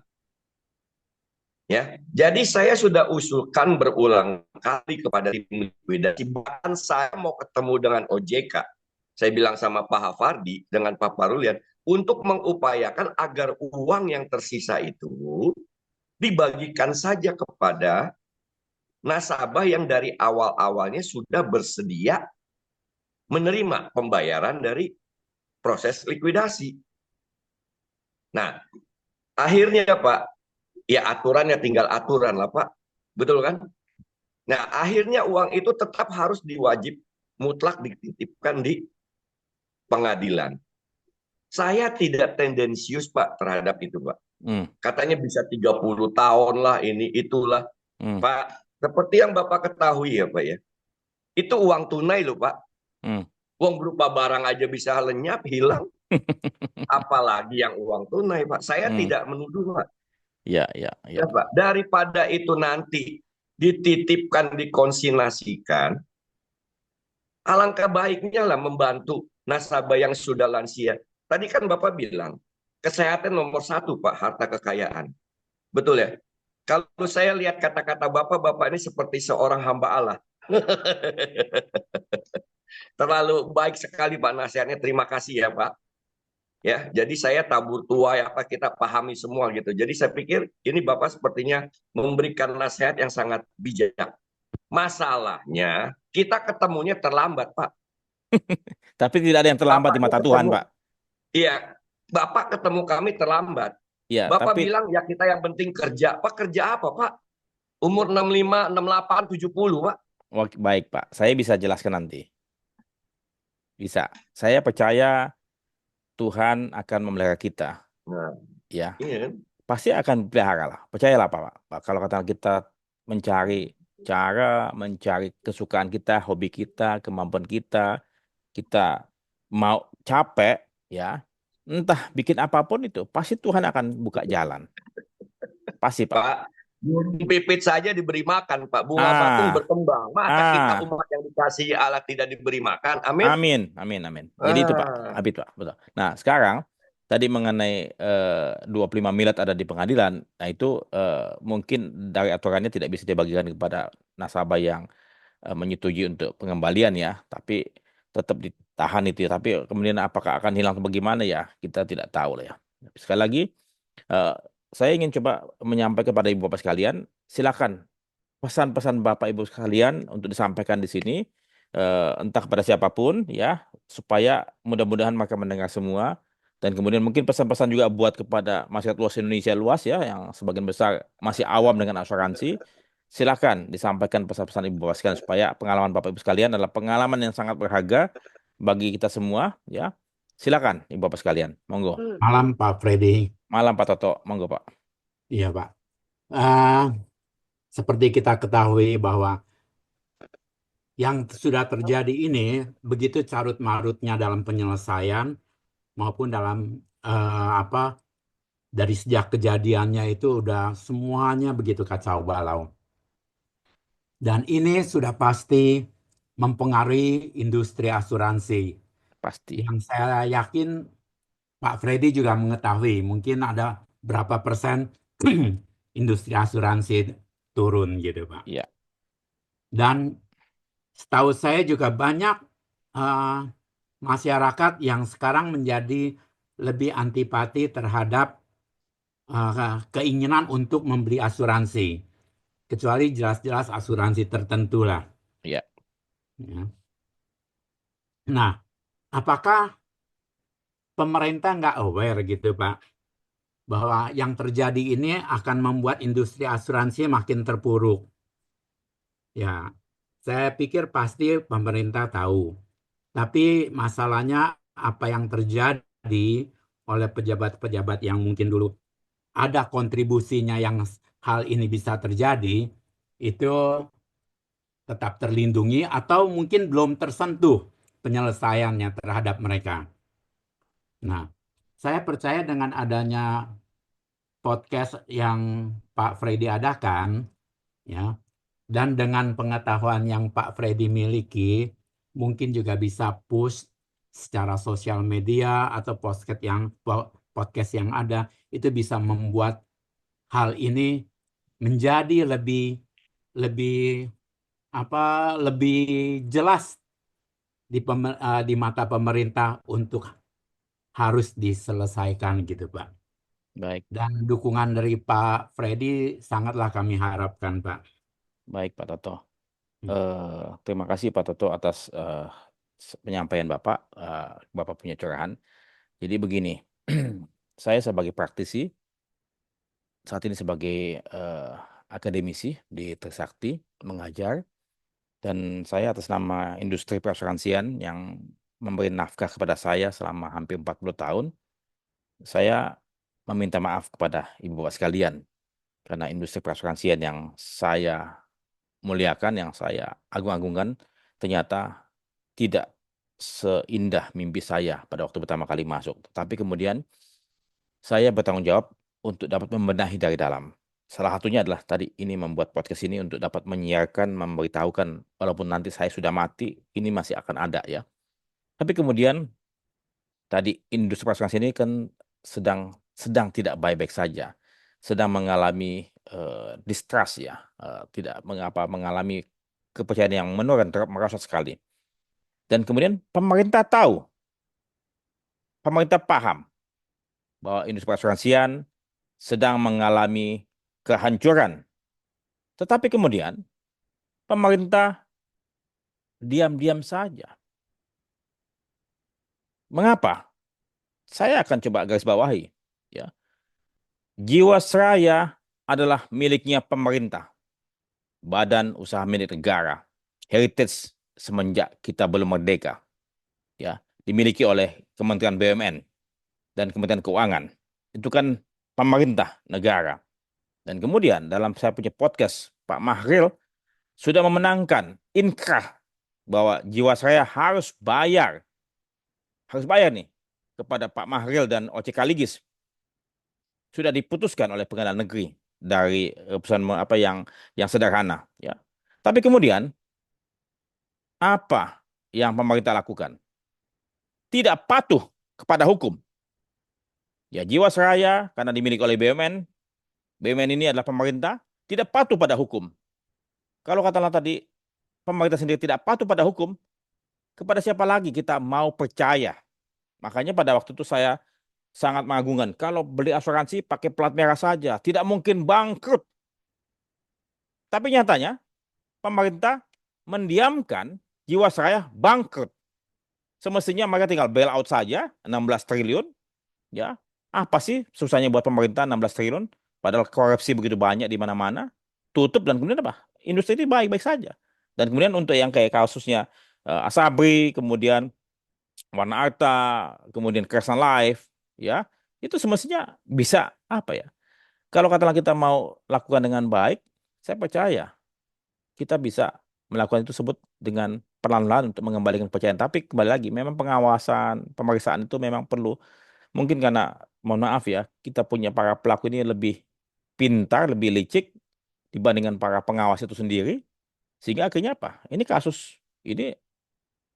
Ya, jadi saya sudah usulkan berulang kali kepada tim likuidasi, bahkan saya mau ketemu dengan OJK. Saya bilang sama Pak Hafardi dengan Pak Parulian untuk mengupayakan agar uang yang tersisa itu dibagikan saja kepada nasabah yang dari awal-awalnya sudah bersedia menerima pembayaran dari proses likuidasi. Nah, akhirnya, Pak, ya aturannya tinggal aturan lah, Pak. Betul kan? Nah, akhirnya uang itu tetap harus diwajib mutlak dititipkan di pengadilan. Saya tidak tendensius, Pak, terhadap itu, Pak. Katanya bisa 30 tahun lah, ini, itulah. Pak, seperti yang Bapak ketahui ya, Pak ya. Itu uang tunai loh, Pak. Uang berupa barang aja bisa lenyap, hilang. Apalagi yang uang tunai, Pak. Saya tidak menuduh, Pak. Ya. Ya, Pak. Daripada itu nanti dititipkan, dikonsignasikan, alangkah baiknya lah membantu nasabah yang sudah lansia. Tadi kan Bapak bilang, kesehatan nomor 1, Pak, harta kekayaan. Betul ya? Kalau saya lihat kata-kata Bapak ini seperti seorang hamba Allah. Terlalu baik sekali, Pak, nasihatnya. Terima kasih ya, Pak. Ya, jadi saya tabur tua ya, Pak, kita pahami semua gitu. Jadi saya pikir ini Bapak sepertinya memberikan nasihat yang sangat bijak. Masalahnya kita ketemunya terlambat, Pak. Tapi tidak ada yang terlambat di mata Tuhan, Pak. Iya, Bapak ketemu kami terlambat. Ya, Bapak tapi bilang ya kita yang penting kerja. Pak, kerja apa, Pak? Umur 65, 68, 70, Pak. baik, Pak. Saya bisa jelaskan nanti. Bisa. Saya percaya Tuhan akan memelihara kita. Nah, ya. iya. Pasti akan pelihara lah. Percayalah, Pak. Kalau kata kita mencari cara, mencari kesukaan kita, hobi kita, kemampuan kita mau capek, ya, entah bikin apapun itu, pasti Tuhan akan buka jalan. Pasti, Pak. Pak, burung pipit saja diberi makan, Pak. Bunga bakung berkembang. Masa kita umat yang dikasihi Allah tidak diberi makan? Amin. Amin. Jadi itu, Pak. Habis, Pak. Betul. Nah, sekarang tadi mengenai 25 miliar ada di pengadilan. Nah, itu mungkin dari aturannya tidak bisa dibagikan kepada nasabah yang menyetujui untuk pengembalian ya, tapi tetap ditahan itu ya. Tapi kemudian apakah akan hilang atau bagaimana ya, kita tidak tahu lah ya. Sekali lagi, saya ingin coba menyampaikan kepada Ibu Bapak sekalian, silakan pesan-pesan Bapak Ibu sekalian untuk disampaikan di sini, entah kepada siapapun ya, supaya mudah-mudahan mereka mendengar semua. Dan kemudian mungkin pesan-pesan juga buat kepada masyarakat luas Indonesia luas ya, yang sebagian besar masih awam dengan asuransi. Silakan disampaikan pesan-pesan Ibu Bapak sekalian supaya pengalaman Bapak Ibu sekalian adalah pengalaman yang sangat berharga bagi kita semua ya. Silakan Ibu Bapak sekalian. Monggo. Malam Pak Freddy. Malam Pak Toto. Monggo Pak. Iya Pak. Eh, Seperti kita ketahui bahwa yang sudah terjadi ini begitu carut-marutnya dalam penyelesaian maupun dalam dari sejak kejadiannya itu udah semuanya begitu kacau balau. Dan ini sudah pasti mempengaruhi industri asuransi. Pasti. Yang saya yakin Pak Freddy juga mengetahui mungkin ada berapa persen industri asuransi turun gitu Pak. Iya. Dan setahu saya juga banyak eh, masyarakat yang sekarang menjadi lebih antipati terhadap keinginan untuk membeli asuransi. Kecuali jelas-jelas asuransi tertentu lah. Iya. Ya. Nah, apakah pemerintah nggak aware gitu Pak? Bahwa yang terjadi ini akan membuat industri asuransi makin terpuruk. Ya, saya pikir pasti pemerintah tahu. Tapi masalahnya apa yang terjadi oleh pejabat-pejabat yang mungkin dulu ada kontribusinya yang hal ini bisa terjadi, itu tetap terlindungi atau mungkin belum tersentuh penyelesaiannya terhadap mereka. Nah, saya percaya dengan adanya podcast yang Pak Freddy adakan, ya, dan dengan pengetahuan yang Pak Freddy miliki, mungkin juga bisa push secara sosial media atau podcast yang ada itu bisa membuat hal ini menjadi lebih lebih jelas di mata pemerintah untuk harus diselesaikan gitu Pak. Baik. Dan dukungan dari Pak Freddy sangatlah kami harapkan Pak. Baik Pak Toto. Terima kasih Pak Toto atas penyampaian Bapak. Bapak punya curahan. Jadi begini, saya sebagai praktisi, saat ini sebagai akademisi di Trisakti, mengajar, dan saya atas nama industri perasuransian yang memberi nafkah kepada saya selama hampir 40 tahun, saya meminta maaf kepada Ibu Bapak sekalian, karena industri perasuransian yang saya muliakan, yang saya agung-agungkan, ternyata tidak seindah mimpi saya pada waktu pertama kali masuk. Tapi kemudian saya bertanggung jawab untuk dapat membenahi dari dalam. Salah satunya adalah tadi ini membuat podcast ini untuk dapat menyiarkan, memberitahukan, walaupun nanti saya sudah mati, ini masih akan ada ya. Tapi kemudian tadi industri perasuransi ini kan sedang tidak baik-baik saja, sedang mengalami distrust ya, tidak mengalami kepercayaan yang menurun, merosot sekali. Dan kemudian pemerintah tahu, pemerintah paham bahwa industri perasuransian sedang mengalami kehancuran. Tetapi kemudian pemerintah diam-diam saja. Mengapa? Saya akan coba garis bawahi. Ya. Jiwasraya adalah miliknya pemerintah, badan usaha milik negara, heritage semenjak kita belum merdeka, ya, dimiliki oleh Kementerian BUMN dan Kementerian Keuangan. Itu kan pemerintah negara. Dan kemudian dalam saya punya podcast, Pak Mahril sudah memenangkan inkrah bahwa Jiwasraya harus bayar nih kepada Pak Mahril dan OCK Ligis. Sudah diputuskan oleh pengadilan negeri dari putusan apa yang sederhana ya. Tapi kemudian apa yang pemerintah lakukan? Tidak patuh kepada hukum. Ya, Jiwasraya karena dimiliki oleh BUMN, BUMN ini adalah pemerintah, tidak patuh pada hukum. Kalau katakanlah tadi pemerintah sendiri tidak patuh pada hukum, kepada siapa lagi kita mau percaya? Makanya pada waktu itu saya sangat mengagungkan. Kalau beli asuransi pakai plat merah saja, tidak mungkin bangkrut. Tapi nyatanya pemerintah mendiamkan Jiwasraya bangkrut. Semestinya mereka tinggal bail out saja, 16 triliun. Ya, apa sih susahnya buat pemerintah 16 triliun? Padahal korupsi begitu banyak di mana-mana. tutup dan kemudian apa? Industri ini baik-baik saja. Dan kemudian untuk yang kayak kasusnya Asabri, kemudian Warna Arta, kemudian Kerasan Live, ya itu semestinya bisa apa ya? Kalau katakanlah kita mau lakukan dengan baik, saya percaya kita bisa melakukan itu tersebut dengan perlahan-lahan untuk mengembalikan kepercayaan. Tapi kembali lagi, memang pengawasan, pemeriksaan itu memang perlu. Mungkin karena, mohon maaf ya, kita punya para pelaku ini lebih pintar, lebih licik dibandingkan para pengawas itu sendiri. Sehingga akhirnya apa? Ini kasus ini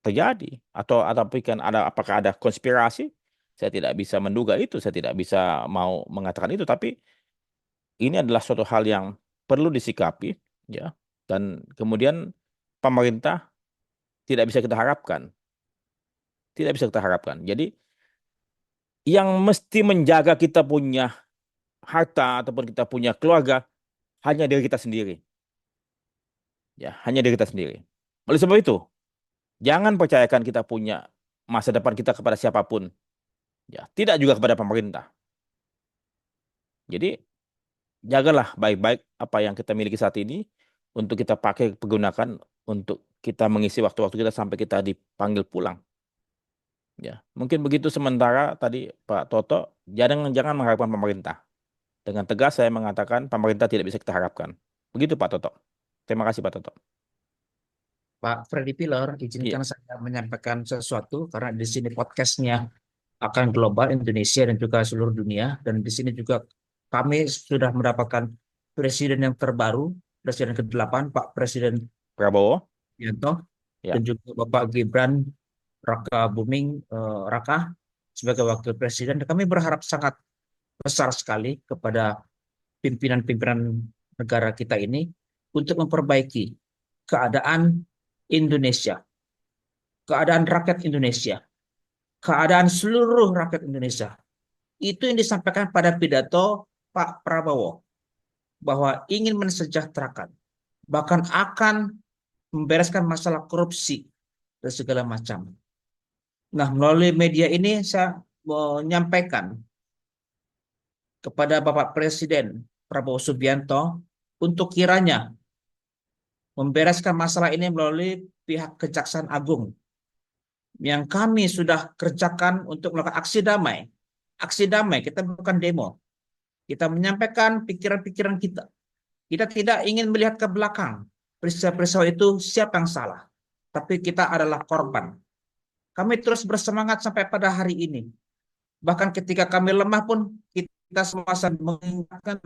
terjadi. Atau kan apakah ada konspirasi? Saya tidak bisa menduga itu, saya tidak bisa mau mengatakan itu. Tapi ini adalah suatu hal yang perlu disikapi, ya. Dan kemudian pemerintah tidak bisa kita harapkan, tidak bisa kita harapkan. Jadi yang mesti menjaga kita punya harta ataupun kita punya keluarga hanya diri kita sendiri, ya, hanya diri kita sendiri. Oleh sebab itu, jangan percayakan kita punya masa depan kita kepada siapapun, ya, tidak juga kepada pemerintah. Jadi jagalah baik-baik apa yang kita miliki saat ini untuk kita pakai pergunakan untuk kita mengisi waktu-waktu kita sampai kita dipanggil pulang. Ya, mungkin begitu sementara tadi Pak Toto, jangan mengharapkan pemerintah. Dengan tegas saya mengatakan pemerintah tidak bisa kita harapkan. Begitu Pak Toto. Terima kasih Pak Toto. Pak Freddy Pilor, Iya, izinkan saya menyampaikan sesuatu karena di sini podcastnya akan global Indonesia dan juga seluruh dunia, dan di sini juga kami sudah mendapatkan presiden yang terbaru, presiden ke-8 Pak Presiden Prabowo. Yanto, Ya, dan juga Bapak Gibran Raka Buming Raka sebagai wakil presiden. Dan kami berharap sangat besar sekali kepada pimpinan-pimpinan negara kita ini untuk memperbaiki keadaan Indonesia, keadaan rakyat Indonesia, keadaan seluruh rakyat Indonesia. Itu yang disampaikan pada pidato Pak Prabowo, bahwa ingin mensejahterakan, bahkan akan membereskan masalah korupsi dan segala macam. Nah, melalui media ini saya menyampaikan kepada Bapak Presiden Prabowo Subianto untuk kiranya membereskan masalah ini melalui pihak Kejaksaan Agung yang kami sudah kerjakan untuk melakukan aksi damai. Aksi damai, kita bukan demo. Kita menyampaikan pikiran-pikiran kita. Kita tidak ingin melihat ke belakang. Peristiwa-peristiwa itu siapa yang salah. Tapi kita adalah korban. Kami terus bersemangat sampai pada hari ini. Bahkan ketika kami lemah pun kita semua mengingatkan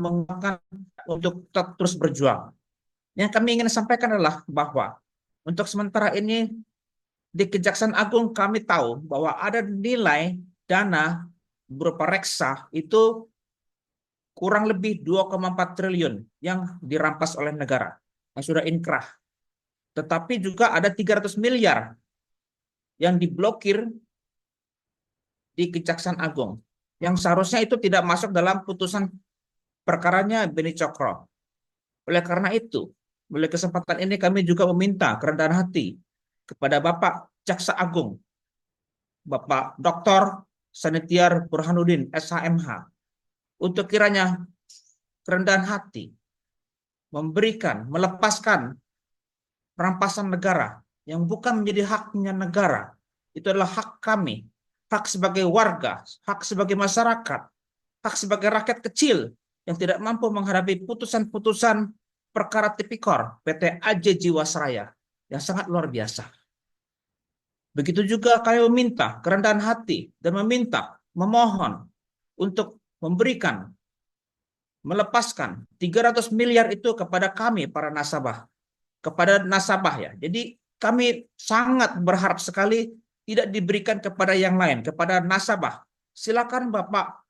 untuk tetap terus berjuang. Yang kami ingin sampaikan adalah bahwa untuk sementara ini di Kejaksaan Agung kami tahu bahwa ada nilai dana berupa reksa itu kurang lebih 2,4 triliun yang dirampas oleh negara yang sudah inkrah. Tetapi juga ada 300 miliar yang diblokir di Kejaksaan Agung yang seharusnya itu tidak masuk dalam putusan perkaranya Beni Cokro. Oleh karena itu, oleh kesempatan ini kami juga meminta kerendahan hati kepada Bapak Jaksa Agung, Bapak Dr. Sanitiar Burhanuddin, SHMH, untuk kiranya kerendahan hati memberikan, melepaskan rampasan negara yang bukan menjadi haknya negara. Itu adalah hak kami, hak sebagai warga, hak sebagai masyarakat, hak sebagai rakyat kecil yang tidak mampu menghadapi putusan-putusan perkara tipikor PT AJ Jiwasraya yang sangat luar biasa. Begitu juga kami meminta kerendahan hati dan memohon untuk memberikan, melepaskan 300 miliar itu kepada kami para nasabah, kepada nasabah ya. Jadi kami sangat berharap sekali tidak diberikan kepada yang lain, kepada nasabah. Silakan Bapak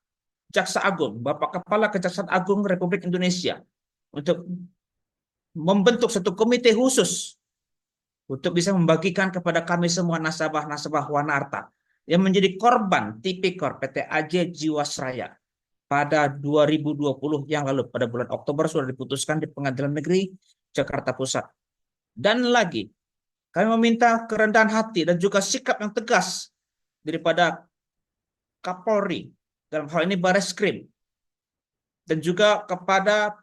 Jaksa Agung, Bapak Kepala Kejaksaan Agung Republik Indonesia untuk membentuk satu komite khusus untuk bisa membagikan kepada kami semua nasabah-nasabah Warna Arta yang menjadi korban tipikor PT AJ Jiwasraya pada 2020 yang lalu. Pada bulan Oktober sudah diputuskan di Pengadilan Negeri Jakarta Pusat. Dan lagi, kami meminta kerendahan hati dan juga sikap yang tegas daripada Kapolri, dalam hal ini Bareskrim, dan juga kepada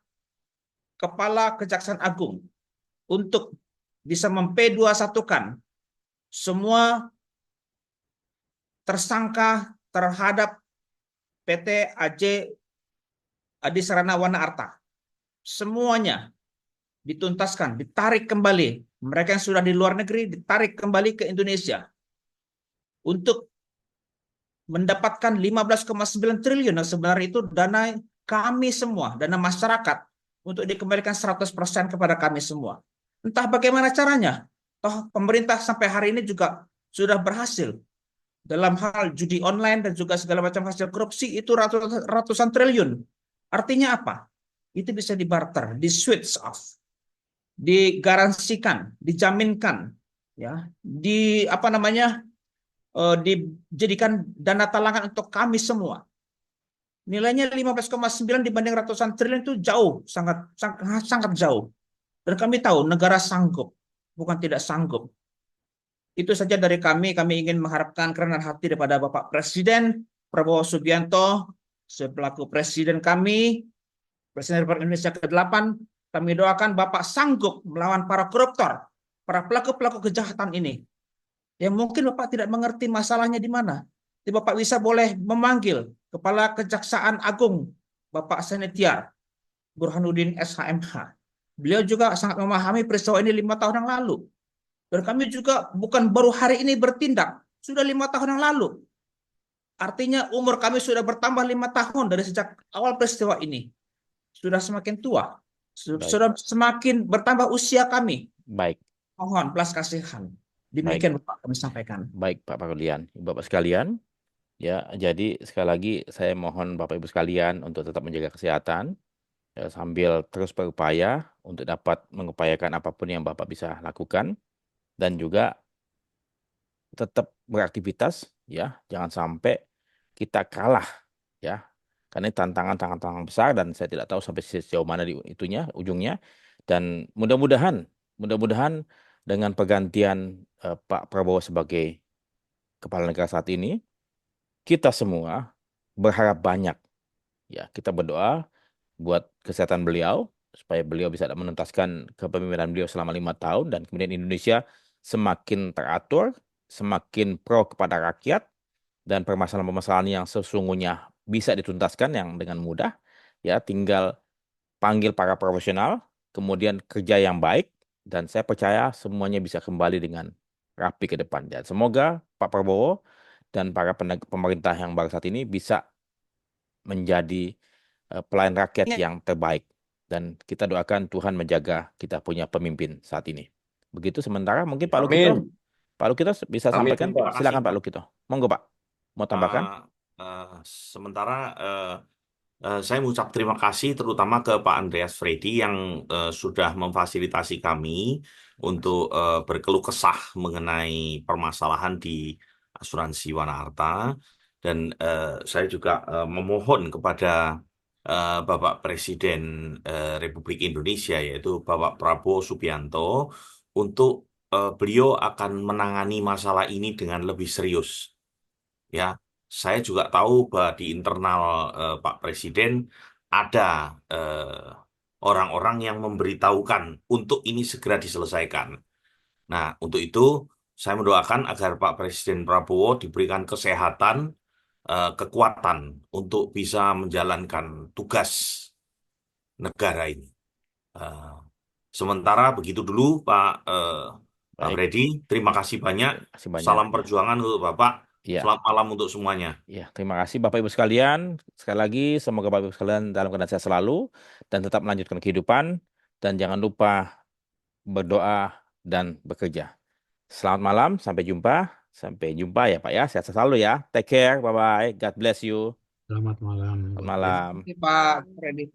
Kepala Kejaksaan Agung untuk bisa memp2-satukan semua tersangka terhadap PT AJ Adisarana Wana Arta. Semuanya dituntaskan, ditarik kembali. Mereka yang sudah di luar negeri ditarik kembali ke Indonesia untuk mendapatkan 15,9 triliun yang sebenarnya itu dana kami semua, dana masyarakat untuk dikembalikan 100% kepada kami semua. Entah bagaimana caranya. Toh pemerintah sampai hari ini juga sudah berhasil dalam hal judi online dan juga segala macam hasil korupsi itu ratusan triliun. Artinya apa? Itu bisa dibarter, di switch off, digaransikan, dijaminkan, ya, dijadikan dana talangan untuk kami semua. Nilainya 15,9 dibanding ratusan triliun itu jauh, sangat jauh. Dan kami tahu negara sanggup, bukan tidak sanggup. Itu saja dari kami ingin mengharapkan kerendahan hati daripada Bapak Presiden Prabowo Subianto selaku Presiden kami, Presiden Republik Indonesia ke-8, kami doakan Bapak sanggup melawan para koruptor, para pelaku-pelaku kejahatan ini. Yang mungkin Bapak tidak mengerti masalahnya di mana. Jadi Bapak bisa boleh memanggil Kepala Kejaksaan Agung, Bapak Senetiar Burhanuddin SHMH. Beliau juga sangat memahami peristiwa ini 5 tahun yang lalu. Dan kami juga bukan baru hari ini bertindak, sudah 5 tahun yang lalu. Artinya umur kami sudah bertambah 5 tahun dari sejak awal peristiwa ini. Sudah semakin tua, Baik, sudah semakin bertambah usia kami. baik, Mohon belas kasihan. baik, Demikian Bapak kami sampaikan. baik Pak Parlian, Bapak sekalian. Ya, jadi sekali lagi saya mohon Bapak Ibu sekalian untuk tetap menjaga kesehatan, ya, sambil terus berupaya untuk dapat mengupayakan apapun yang Bapak bisa lakukan, dan juga tetap beraktivitas, ya, jangan sampai kita kalah, ya, karena ini tantangan besar dan saya tidak tahu sampai sejauh mana ujungnya, dan mudah-mudahan dengan pergantian Pak Prabowo sebagai kepala negara saat ini, kita semua berharap banyak, ya, kita berdoa buat kesehatan beliau supaya beliau bisa menuntaskan kepemimpinan beliau selama 5 tahun dan kemudian Indonesia semakin teratur, semakin pro kepada rakyat, dan permasalahan-permasalahan yang sesungguhnya bisa dituntaskan yang dengan mudah, ya, tinggal panggil para profesional, kemudian kerja yang baik, dan saya percaya semuanya bisa kembali dengan rapi ke depan. Dan semoga Pak Prabowo dan para pemerintah yang baru saat ini bisa menjadi pelayan rakyat yang terbaik. Dan kita doakan Tuhan menjaga kita punya pemimpin saat ini. Begitu sementara mungkin Pak Lukito. Amin. Pak Lukito bisa Amin, sampaikan? Pak. Silakan Pak Pak. Lukito. Monggo Pak. Mau tambahkan? Sementara saya mengucap terima kasih terutama ke Pak Andreas Freddy yang sudah memfasilitasi kami untuk berkeluh kesah mengenai permasalahan di asuransi Wana Arta. Dan saya juga memohon kepada Bapak Presiden Republik Indonesia yaitu Bapak Prabowo Subianto untuk beliau akan menangani masalah ini dengan lebih serius. Ya, saya juga tahu bahwa di internal Pak Presiden ada orang-orang yang memberitahukan untuk ini segera diselesaikan. Nah, untuk itu saya mendoakan agar Pak Presiden Prabowo diberikan kesehatan, kekuatan untuk bisa menjalankan tugas negara ini. Sementara begitu dulu Pak Baik. Freddy, terima kasih banyak. Terima kasih banyak. Salam perjuangan untuk Bapak. Ya. Selamat malam untuk semuanya. Ya, terima kasih Bapak Ibu sekalian. Sekali lagi semoga Bapak Ibu sekalian dalam keadaan sehat selalu dan tetap melanjutkan kehidupan, dan jangan lupa berdoa dan bekerja. Selamat malam, sampai jumpa. Sampai jumpa ya Pak ya. Sehat selalu ya. Take care. Bye bye. God bless you. Selamat malam. Selamat malam. Pak Freddy